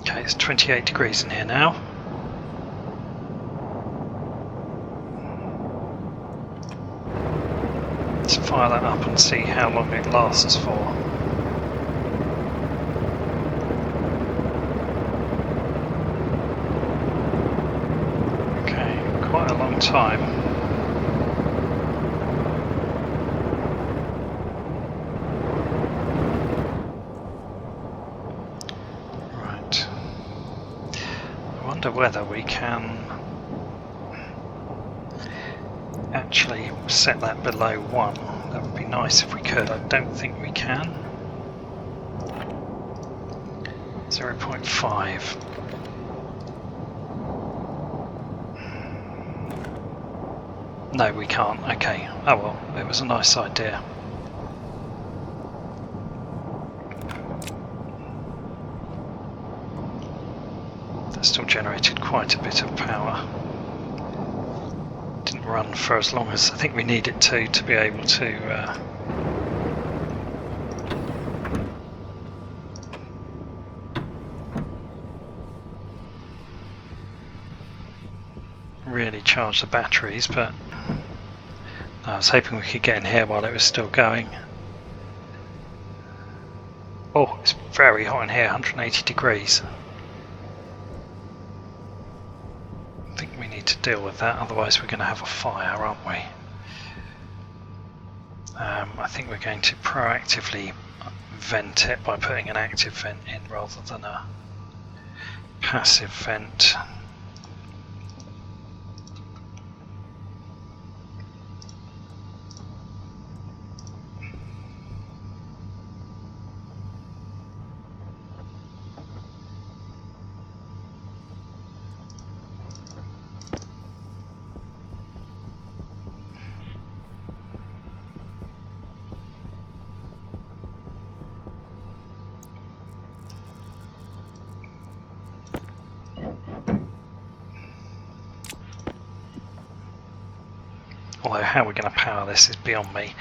Okay, it's 28 degrees in here now. Let's fire that up and see how long it lasts for. Okay, quite a long time. Right. I wonder whether we can actually set that below 1. That would be nice if we could. I don't think we can. 0.5. No, we can't. Okay. Oh well, it was a nice idea. That still generated quite a bit of power. Didn't run for as long as I think we need it to be able to really charge the batteries, but I was hoping we could get in here while it was still going. Oh, it's very hot in here, 180 degrees. I think we need to deal with that, otherwise we're going to have a fire, aren't we? I think we're going to proactively vent it by putting an active vent in rather than a passive vent. although how we're going to power this is beyond me.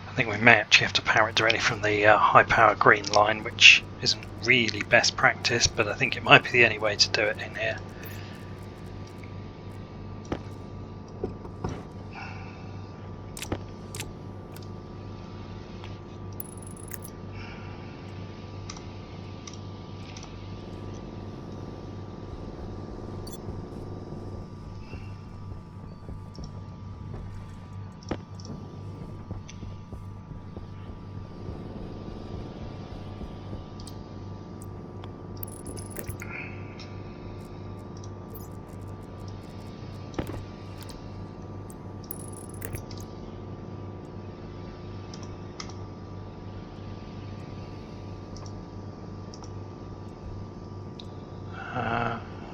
I think we may actually have to power it directly from the high power green line, which isn't really best practice, but I think it might be the only way to do it in here.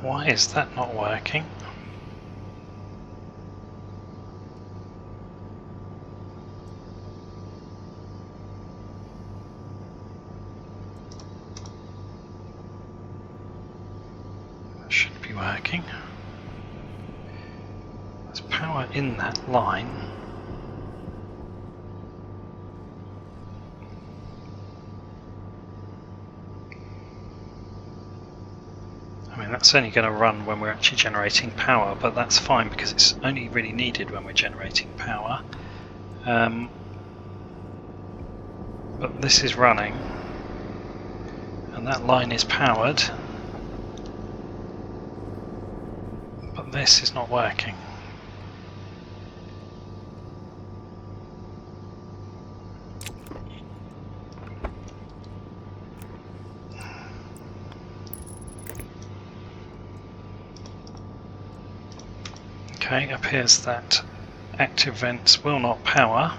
Why is that not working? That should be working. There's power in that line. I mean, that's only going to run when we're actually generating power, but that's fine because it's only really needed when we're generating power. But this is running, and that line is powered, but this is not working. Okay, it appears that active vents will not power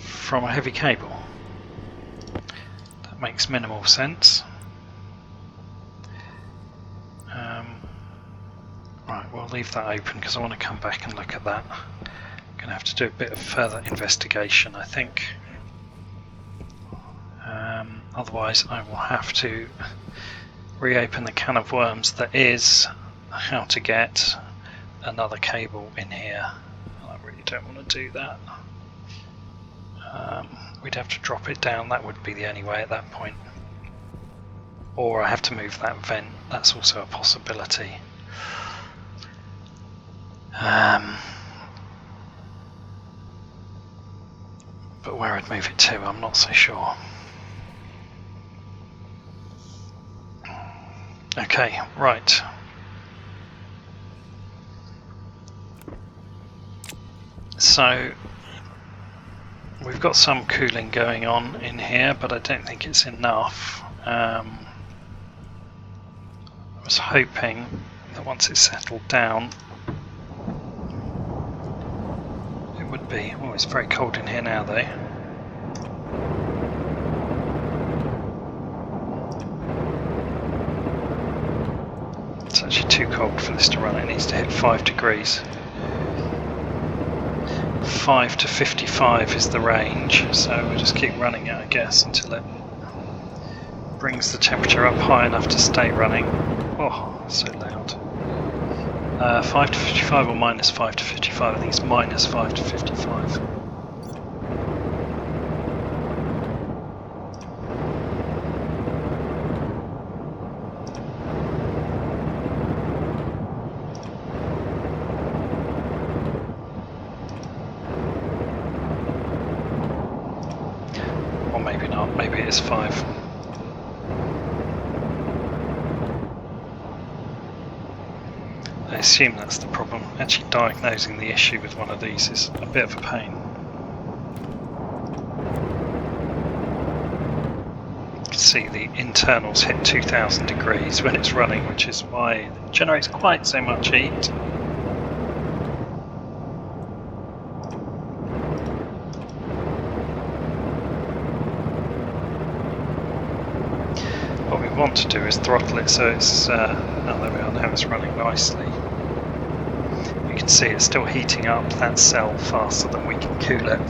from a heavy cable. That makes minimal sense. Right, we'll leave that open because I want to come back and look at that. I'm going to have to do a bit of further investigation, I think. Otherwise I will have to reopen the can of worms that is how to get another cable in here. I really don't want to do that. We'd have to drop it down, that would be the only way at that point. Or I have to move that vent, that's also a possibility. But where I'd move it to, I'm not so sure. Okay, right. So we've got some cooling going on in here, but I don't think it's enough. I was hoping that once it's settled down it would be. Oh, it's very cold in here now though. It's actually too cold for this to run, it needs to hit 5 degrees. 5 to 55 is the range, so we'll just keep running it I guess until it brings the temperature up high enough to stay running. Oh, so loud. 5 to 55 or minus 5 to 55, I think it's minus 5 to 55. Or maybe not, maybe it is 5. I assume that's the problem. Actually diagnosing the issue with one of these is a bit of a pain. You can see the internals hit 2000 degrees when it's running, which is why it generates quite so much heat. What we want to do is throttle it so it's, oh there we are, now it's running nicely. You can see it's still heating up that cell faster than we can cool it.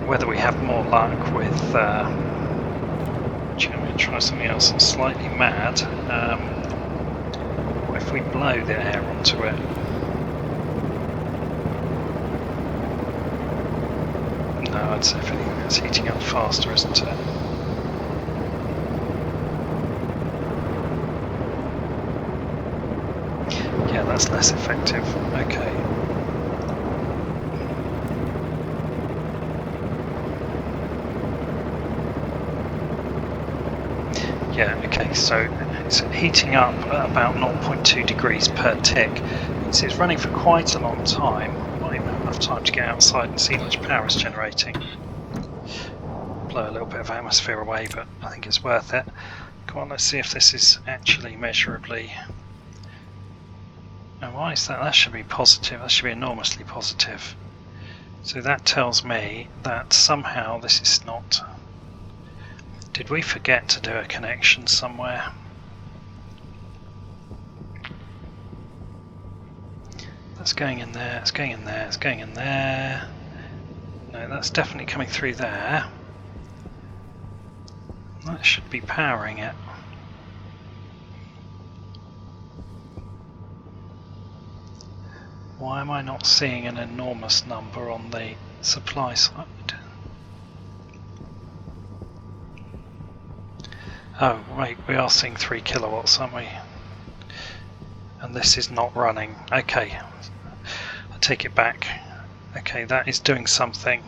Whether we have more luck with, actually I'm going to try something else that's slightly mad. What if we blow the air onto it. No, it's everything that's heating up faster, isn't it? Yeah, that's less effective. Okay. Yeah, okay, so it's heating up at about 0.2 degrees per tick. So it's running for quite a long time. Not even enough time to get outside and see how much power it's generating. Blow a little bit of atmosphere away, but I think it's worth it. Come on, let's see if this is actually measurably... Now why is that? That should be positive, that should be enormously positive. So that tells me that somehow this is not... Did we forget to do a connection somewhere? That's going in there, it's going in there, it's going in there. No, that's definitely coming through there. That should be powering it. Why am I not seeing an enormous number on the supply side? Oh, wait, we are seeing 3 kilowatts, aren't we? And this is not running. Okay, I take it back. Okay, that is doing something.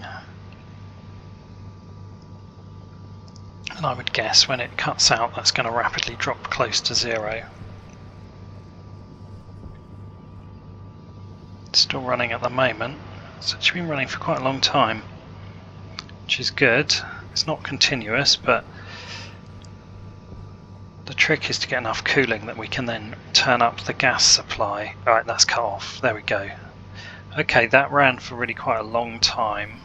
And I would guess when it cuts out, that's going to rapidly drop close to 0. It's still running at the moment. It's actually been running for quite a long time, which is good. It's not continuous, but the trick is to get enough cooling that we can then turn up the gas supply. Alright, that's cut off. There we go. Okay, that ran for really quite a long time.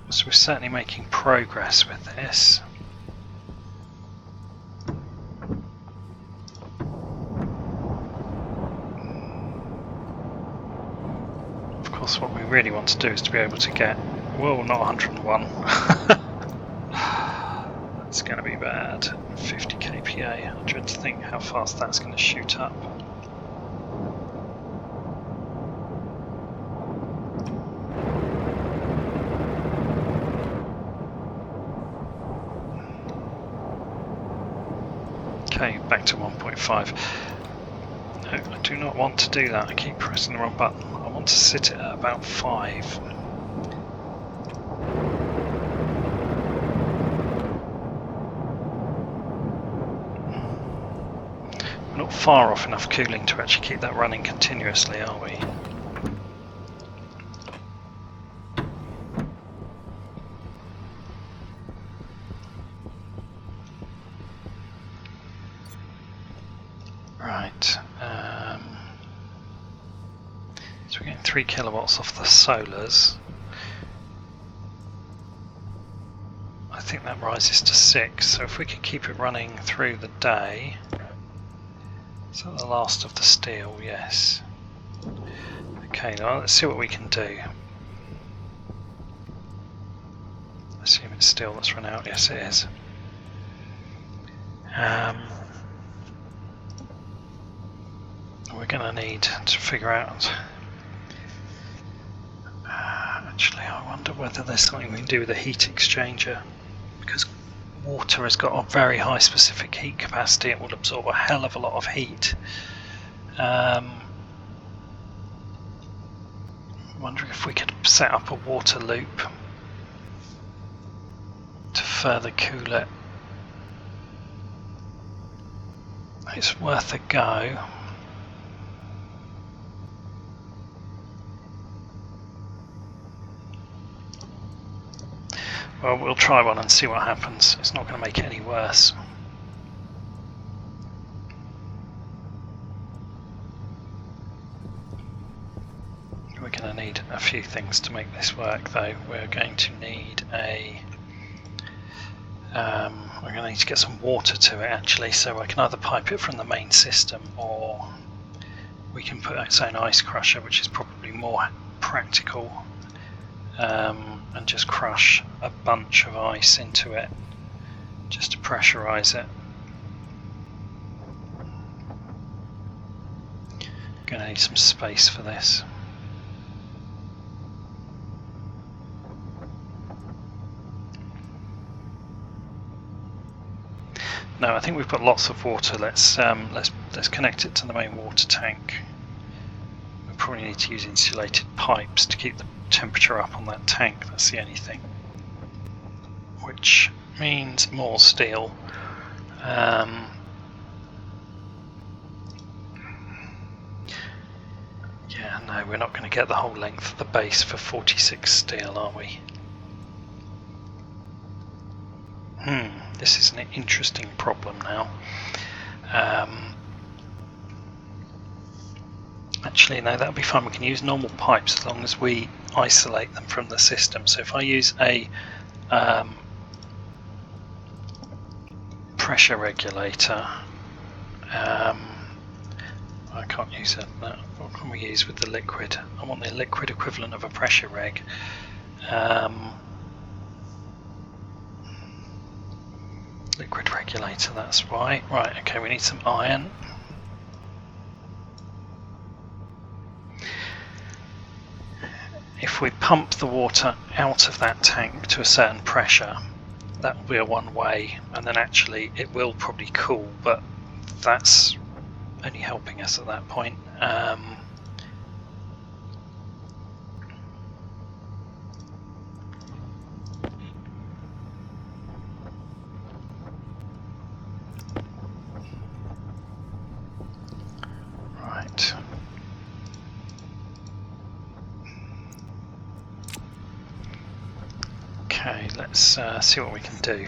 So we're certainly making progress with this. Of course, what we really want to do is to be able to get... Whoa, not 101. It's going to be bad. 50 kPa. I dread to think how fast that's going to shoot up. Okay, back to 1.5. No, I do not want to do that. I keep pressing the wrong button. I want to sit it at about 5. We're not far off enough cooling to actually keep that running continuously, are we? Right. So we're getting 3 kilowatts off the solars. I think that rises to 6, so if we could keep it running through the day. Is that the last of the steel? Yes. Okay, now let's see what we can do. I assume it's steel that's run out. Yes, it is. We're going to need to figure out... actually, I wonder whether there's something we can do with a heat exchanger. Because water has got a very high specific heat capacity, it will absorb a hell of a lot of heat. I'm wondering if we could set up a water loop to further cool it. It's worth a go. Well, we'll try one and see what happens. It's not going to make it any worse. We're going to need a few things to make this work, though. We're going to need a... we're going to need to get some water to it, actually, so I can either pipe it from the main system, or we can put its own ice crusher, which is probably more practical. And just crush a bunch of ice into it just to pressurize it. going to need some space for this. No, I think we've got lots of water. Let's connect it to the main water tank. We probably need to use insulated pipes to keep the temperature up on that tank. That's the only thing. Which means more steel. Yeah, no, we're not going to get the whole length of the base for 46 steel, are we? This is an interesting problem now. Actually, no, that'll be fine. We can use normal pipes as long as we isolate them from the system. So if I use a pressure regulator, I can't use it. No, what can we use with the liquid? I want the liquid equivalent of a pressure reg. Liquid regulator, that's why. Right, okay, we need some iron. If we pump the water out of that tank to a certain pressure, that will be a one-way, and then actually it will probably cool, but that's only helping us at that point. Right. Okay, let's see what we can do.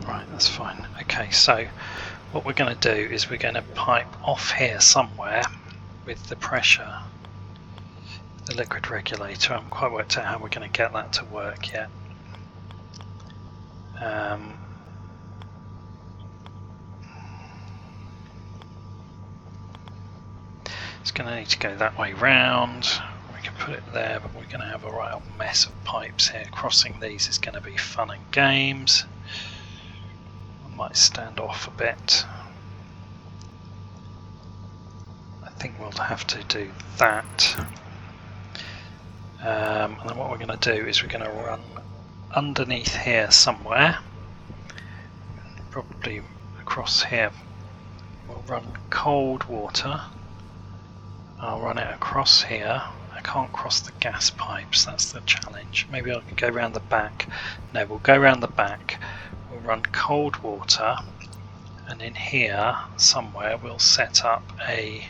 Right, that's fine. Okay, so what we're going to do is we're going to pipe off here somewhere with the pressure, the liquid regulator. I haven't quite worked out how we're going to get that to work yet. It's going to need to go that way round. We can put it there, but we're going to have a right old mess of pipes here. Crossing these is going to be fun and games. I might stand off a bit. I think we'll have to do that. And then what we're going to do is we're going to run underneath here somewhere, probably across here. We'll run cold water. I'll run it across here. I can't cross the gas pipes, that's the challenge. Maybe I can go around the back. No, we'll go around the back. We'll run cold water, and in here somewhere we'll set up a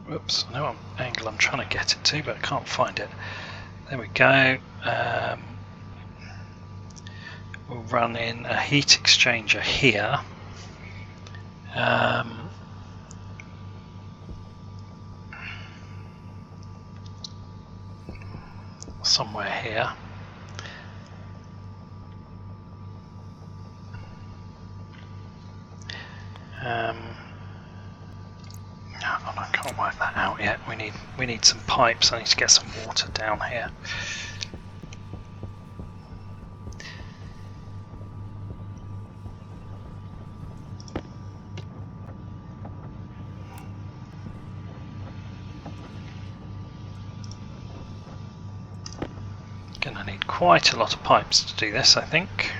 whoops, I know what angle I'm trying to get it to, but I can't find it. There we go. We'll run in a heat exchanger here. Somewhere here. I can't work that out yet. We need some pipes. I need to get some water down here. Gonna need quite a lot of pipes to do this, I think.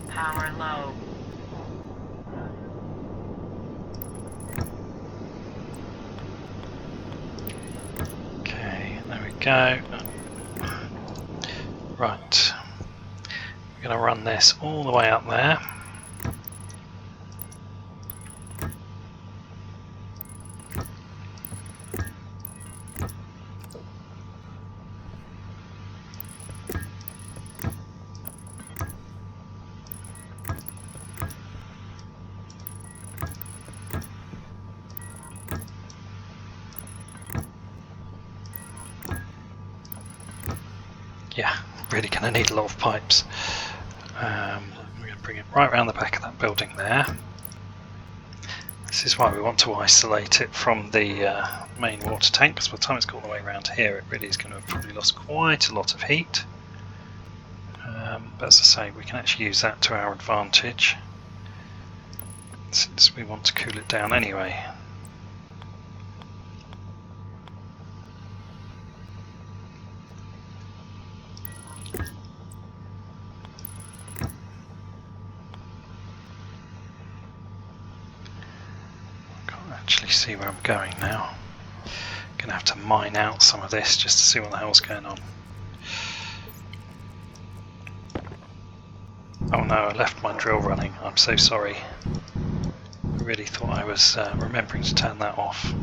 Power low. Okay, there we go. Right, we're going to run this all the way up there. Yeah, really going to need a lot of pipes. We're going to bring it right around the back of that building there. This is why we want to isolate it from the main water tank, because by the time it's got all the way around here it really is going to have probably lost quite a lot of heat. But as I say, we can actually use that to our advantage, since we want to cool it down anyway. Actually see where I'm going now. Gonna have to mine out some of this just to see what the hell's going on. Oh no, I left my drill running. I'm so sorry. I really thought I was remembering to turn that off.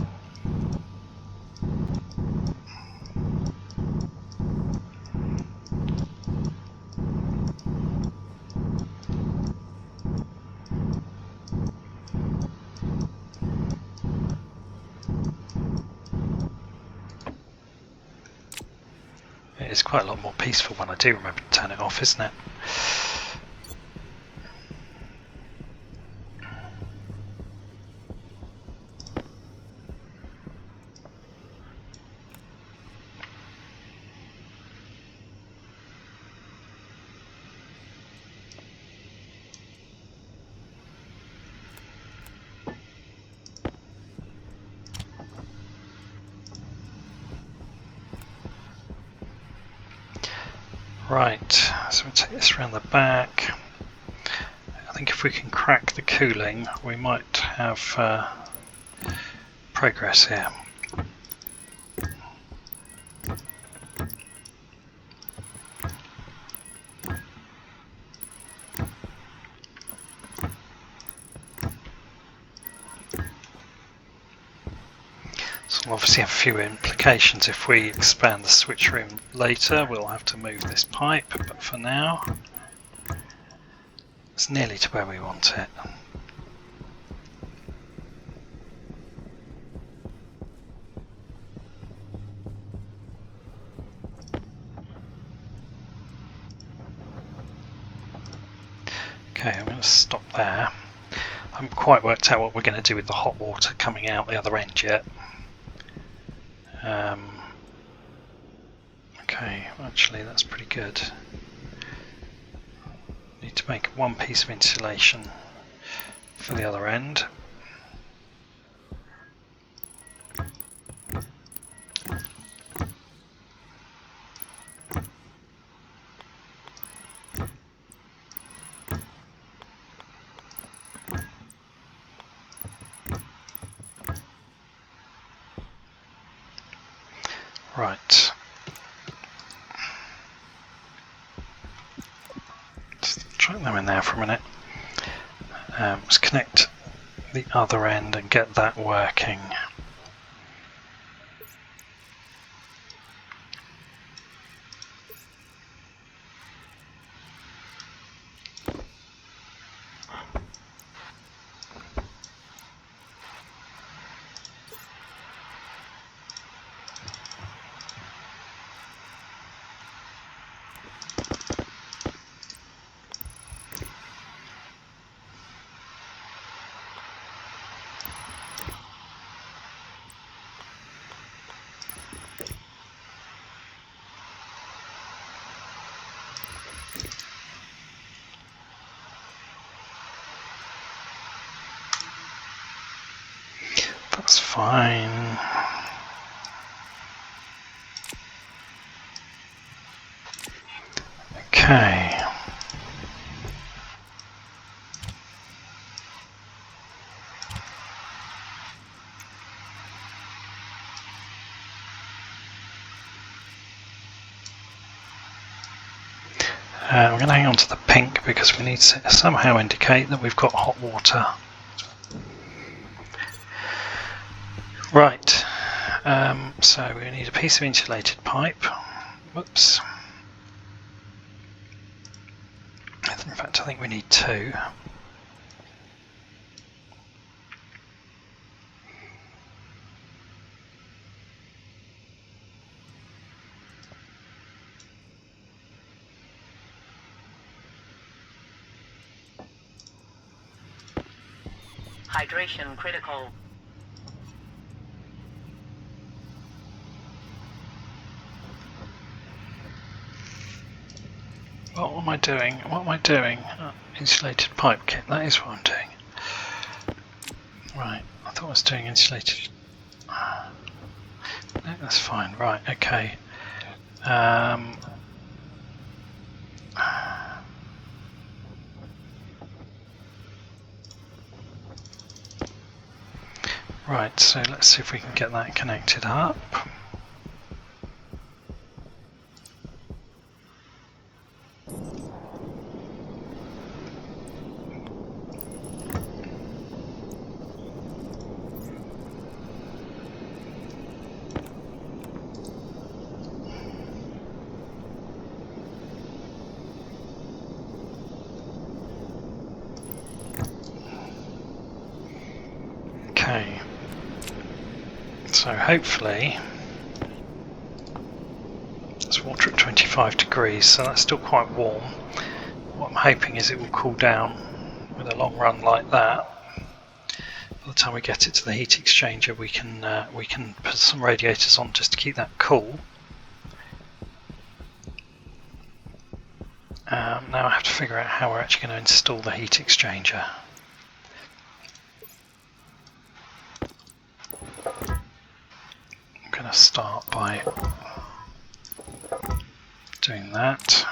It's quite a lot more peaceful when I do remember to turn it off, isn't it? Right, so we'll take this around the back. I think if we can crack the cooling, we might have progress here. So we'll obviously have a few implications if we expand the switch room later. We'll have to move this pipe, but for now it's nearly to where we want it. Okay, I'm going to stop there. I haven't quite worked out what we're going to do with the hot water coming out the other end yet. Okay, actually that's pretty good. Need to make one piece of insulation for the other end. Right. Just chuck them in there for a minute. Let's connect the other end and get that working. That's fine. Okay. We're going to hang on to the pink because we need to somehow indicate that we've got hot water. Right, so we need a piece of insulated pipe. Whoops. In fact, I think we need two. Hydration critical. What am I doing? What am I doing? Oh, insulated pipe kit, that is what I'm doing. Right, I thought I was doing insulated. No, that's fine, right, okay. Right, so let's see if we can get that connected up. Okay, so hopefully it's water at 25 degrees, so that's still quite warm. What I'm hoping is it will cool down with a long run like that. By the time we get it to the heat exchanger, we can put some radiators on just to keep that cool. Now I have to figure out how we're actually going to install the heat exchanger. I'm going to start by doing that.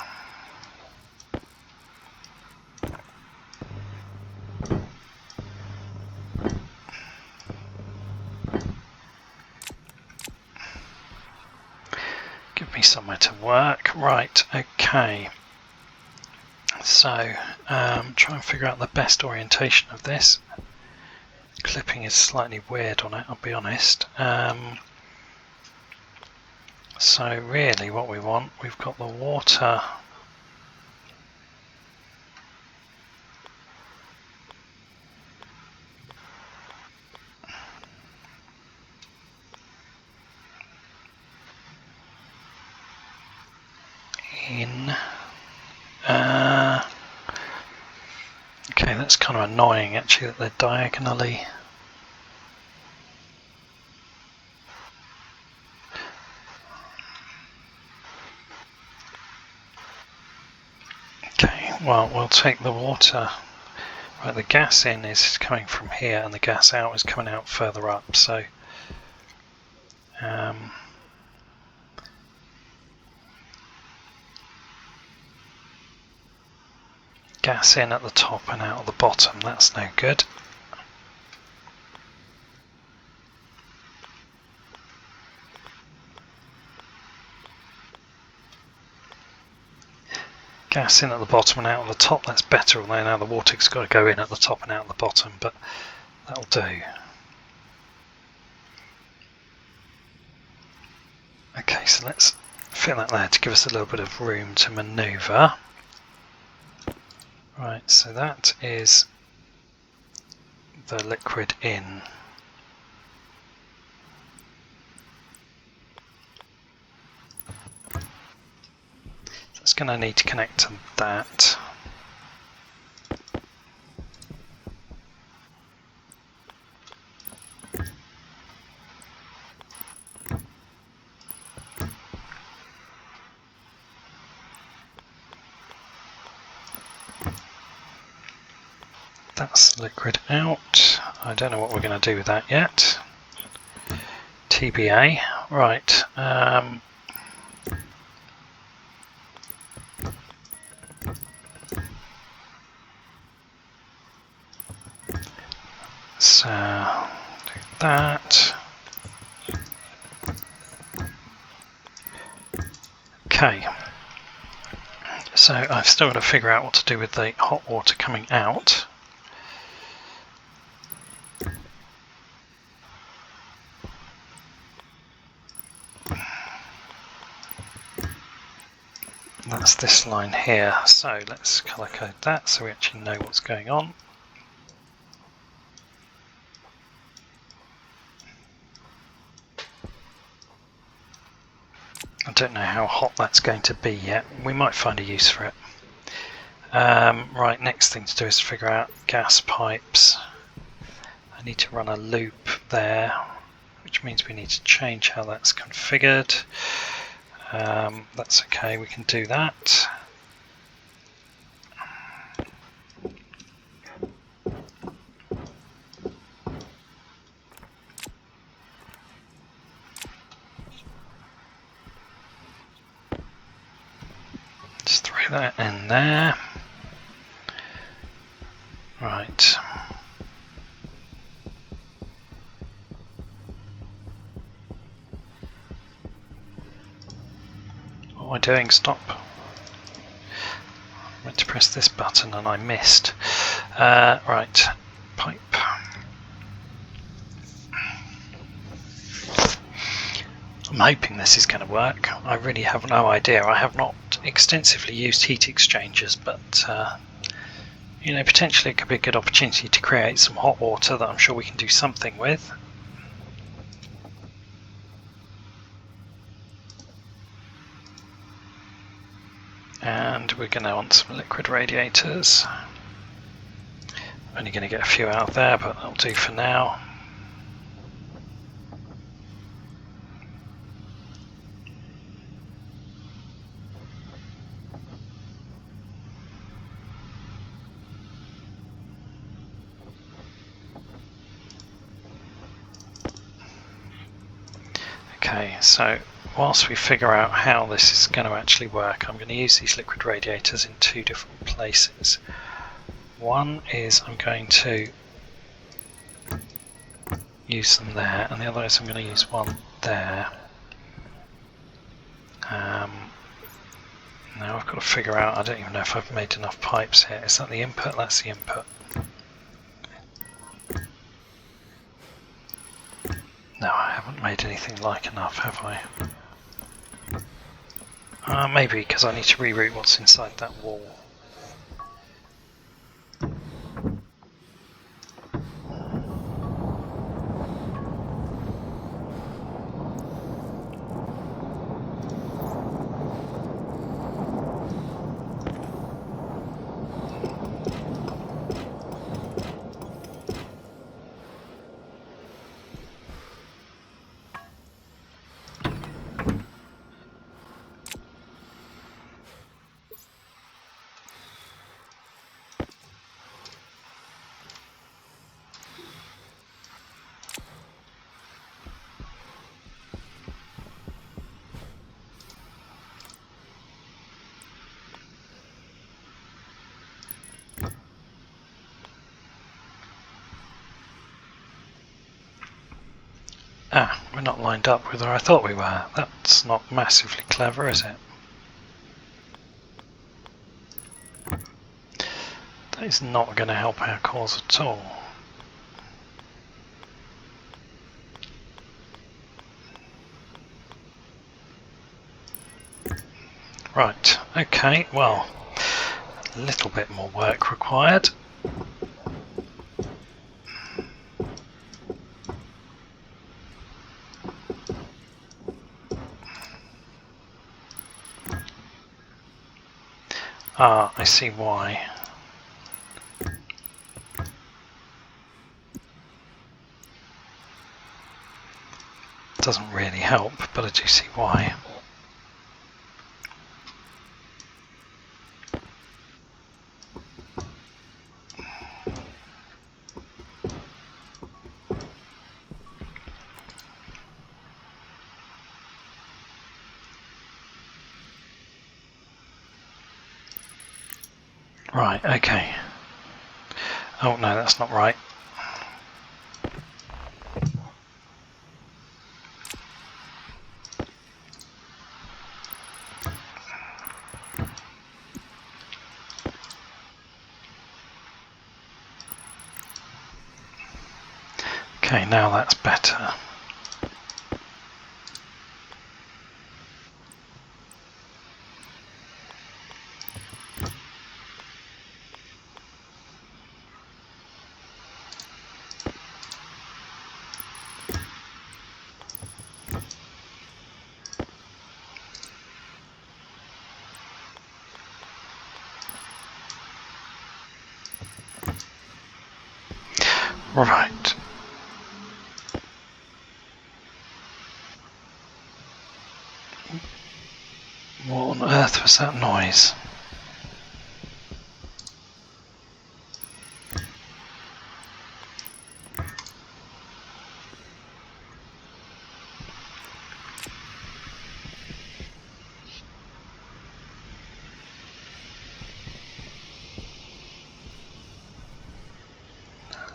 Give me somewhere to work. Right, okay. So, try and figure out the best orientation of this. Clipping is slightly weird on it, I'll be honest. So really what we want, we've got the water in. Okay, that's kind of annoying actually that they're diagonally. Okay, well, we'll take the water. Right, the gas in is coming from here and the gas out is coming out further up, so gas in at the top and out at the bottom, that's no good. Gas in at the bottom and out at the top, that's better, although now the water's got to go in at the top and out at the bottom, but that'll do. Okay, so let's fit that there to give us a little bit of room to manoeuvre. Right, so that is the liquid in. It's going to need to connect to that. That's the liquid out. I don't know what we're going to do with that yet. TBA. Right. So do that. Okay. So I've still got to figure out what to do with the hot water coming out. That's this line here, so let's colour code that so we actually know what's going on. I don't know how hot that's going to be yet. We might find a use for it. Right, next thing to do is figure out gas pipes. I need to run a loop there, which means we need to change how that's configured. That's okay, we can do that. Just throw that in there. Right. What am I doing? Stop. I meant to press this button and I missed. Right, pipe. I'm hoping this is going to work. I really have no idea. I have not extensively used heat exchangers, but you know, potentially it could be a good opportunity to create some hot water that I'm sure we can do something with. And we're going to want some liquid radiators. I'm only going to get a few out there, but that'll do for now. Okay, so whilst we figure out how this is going to actually work, I'm going to use these liquid radiators in two different places. One is I'm going to use them there, and the other is I'm going to use one there. Now I've got to figure out, I don't even know if I've made enough pipes here. Is that the input? That's the input. No, I haven't made anything like enough, have I? Maybe because I need to reroute what's inside that wall. Ah, we're not lined up with where I thought we were. That's not massively clever, is it? That is not going to help our cause at all. Right, okay, well, a little bit more work required. Ah, I see why. Doesn't really help, but I do see why. Right, okay. Oh no, that's not right. Okay, now that's better. Right. What on earth was that noise?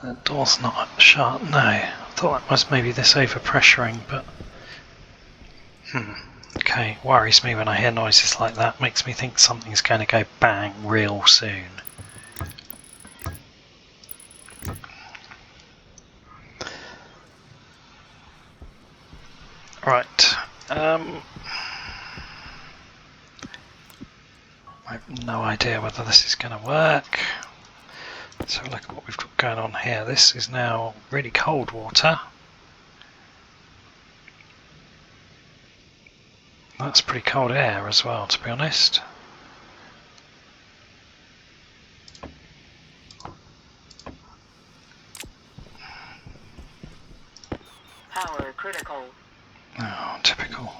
The door's not shut, no. I thought that was maybe this overpressuring, but... Okay, worries me when I hear noises like that. Makes me think something's going to go bang real soon. Right. I have no idea whether this is going to work. Let's have a look at what we've got going on here. This is now really cold water. That's pretty cold air as well, to be honest. Power critical. Oh, typical.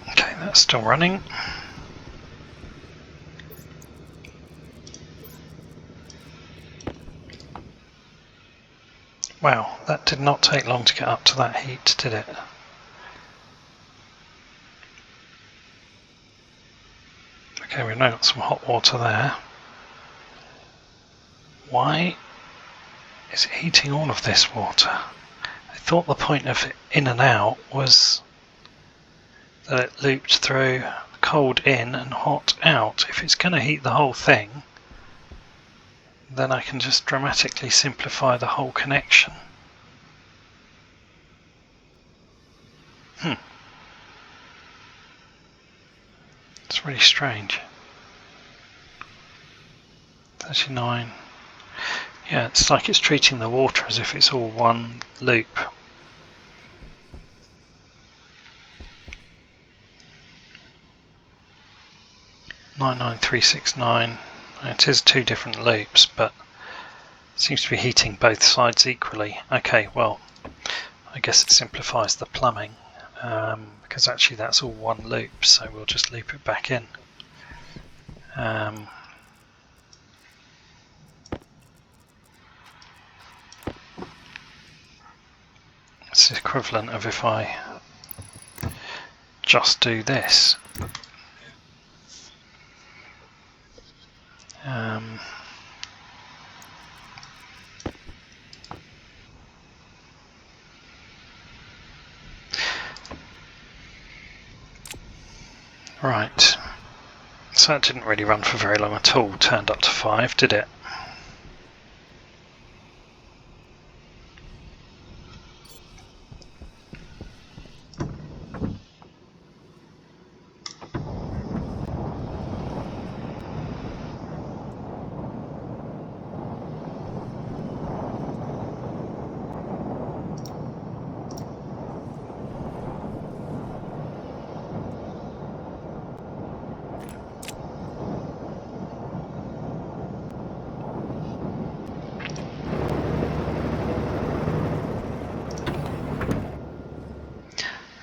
Okay, that's still running. Wow, that did not take long to get up to that heat, did it? Okay, we've now got some hot water there. Why is it heating all of this water? I thought the point of it in and out was that it looped through cold in and hot out. If it's going to heat the whole thing, then I can just dramatically simplify the whole connection. It's really strange. 39. Yeah, it's like it's treating the water as if it's all one loop. (99369). It is two different loops, but it seems to be heating both sides equally. Okay, well, I guess it simplifies the plumbing, because actually that's all one loop, so we'll just loop it back in. It's the equivalent of if I just do this. Right, so that didn't really run for very long at all, turned up to 5, did it?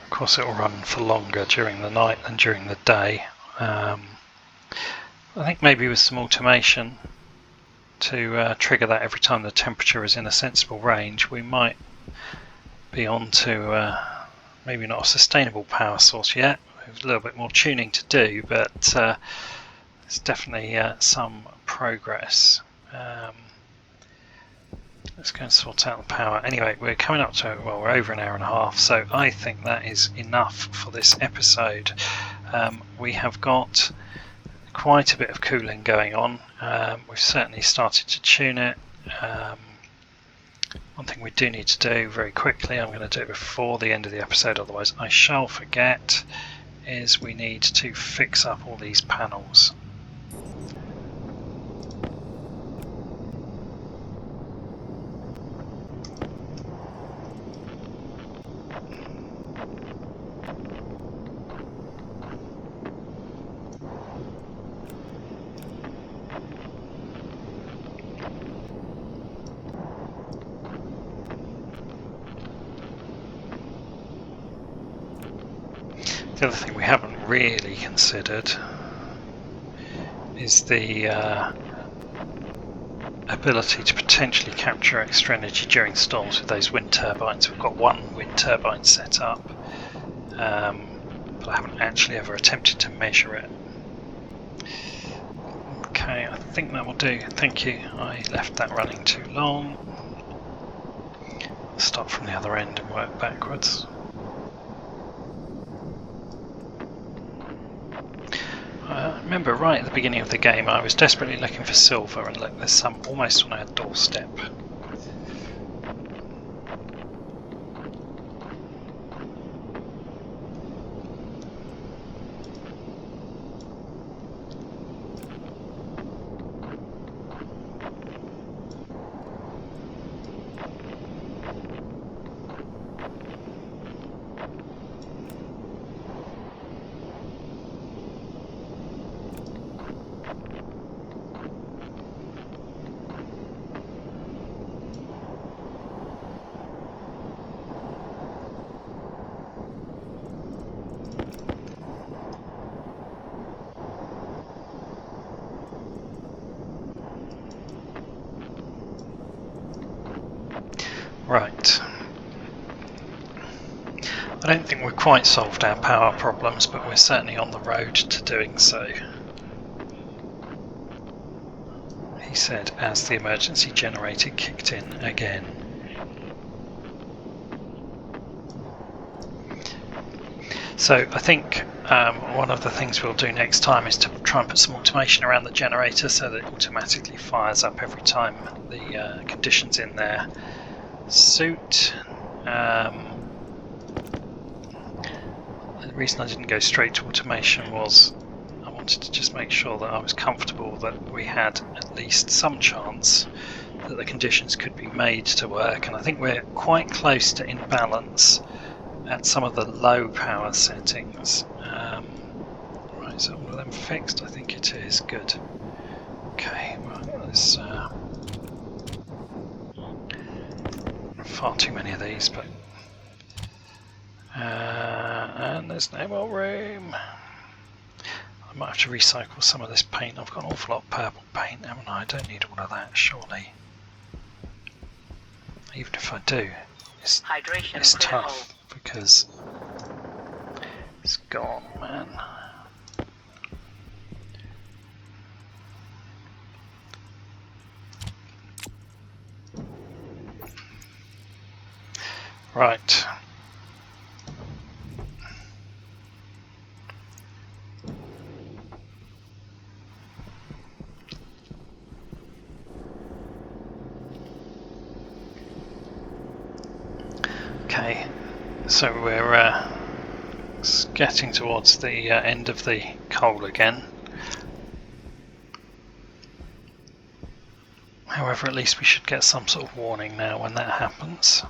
Of course it will run for longer during the night than during the day. I think maybe with some automation to trigger that every time the temperature is in a sensible range, we might be on to maybe not a sustainable power source yet. There's a little bit more tuning to do, but It's definitely some progress. Let's go and sort out the power. Anyway, we're coming up to, well, we're over an hour and a half, so I think that is enough for this episode. We have got quite a bit of cooling going on. We've certainly started to tune it. One thing we do need to do very quickly, I'm going to do it before the end of the episode, otherwise I shall forget, is we need to fix up all these panels. The other thing we haven't really considered is the ability to potentially capture extra energy during storms with those wind turbines. We've got one wind turbine set up, but I haven't actually ever attempted to measure it. Okay, I think that will do. Thank you. I left that running too long. I'll start from the other end and work backwards. Remember right at the beginning of the game I was desperately looking for silver, and look, there's some almost on our doorstep. Right. I don't think we've quite solved our power problems, but we're certainly on the road to doing so. He said as the emergency generator kicked in again. So I think one of the things we'll do next time is to try and put some automation around the generator so that it automatically fires up every time the conditions in there suit. The reason I didn't go straight to automation was I wanted to just make sure that I was comfortable that we had at least some chance that the conditions could be made to work, and I think we're quite close to in balance at some of the low power settings. Right, so all of them fixed? I think it is. Good. Okay, well, there's far too many of these, but and there's no more room. I might have to recycle some of this paint. I've got an awful lot of purple paint, haven't I? I don't need all of that, surely. Even if I do, it's tough because it's gone, man. Right. Okay, so we're getting towards the end of the coal again. However, at least we should get some sort of warning now when that happens.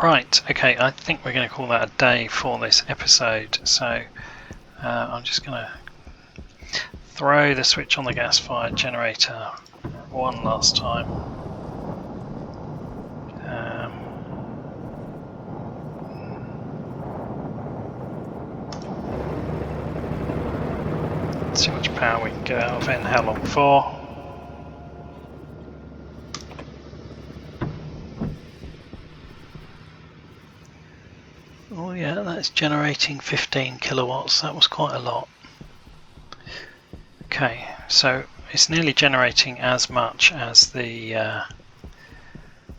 Right, okay, I think we're going to call that a day for this episode, so I'm just going to throw the switch on the gas-fired generator one last time. See how much power we can get out of it and how long for. Oh yeah, that's generating 15 kilowatts. That was quite a lot. Okay, so it's nearly generating as much as the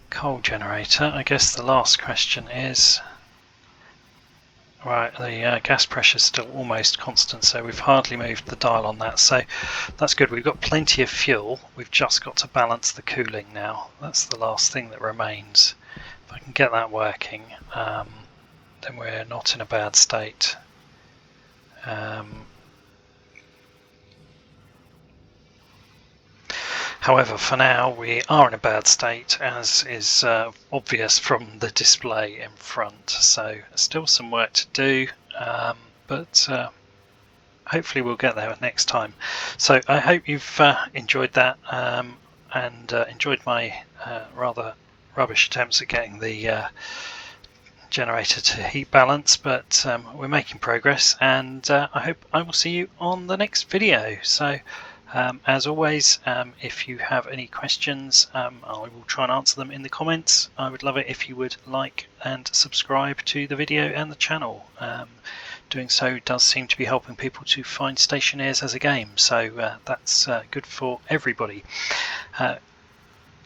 coal generator. I guess the last question is, right, the gas pressure is still almost constant, so we've hardly moved the dial on that, so that's good. We've got plenty of fuel, we've just got to balance the cooling now. That's the last thing that remains. If I can get that working, then we're not in a bad state. However, for now we are in a bad state, as is obvious from the display in front, so still some work to do, but hopefully we'll get there next time. So I hope you've enjoyed that and enjoyed my rather rubbish attempts at getting the generator to heat balance, but we're making progress, and I hope I will see you on the next video. So as always, if you have any questions, I will try and answer them in the comments. I would love it if you would like and subscribe to the video and the channel. Doing so does seem to be helping people to find Stationeers as a game, so that's good for everybody.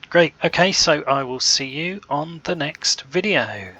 Great, okay, so I will see you on the next video.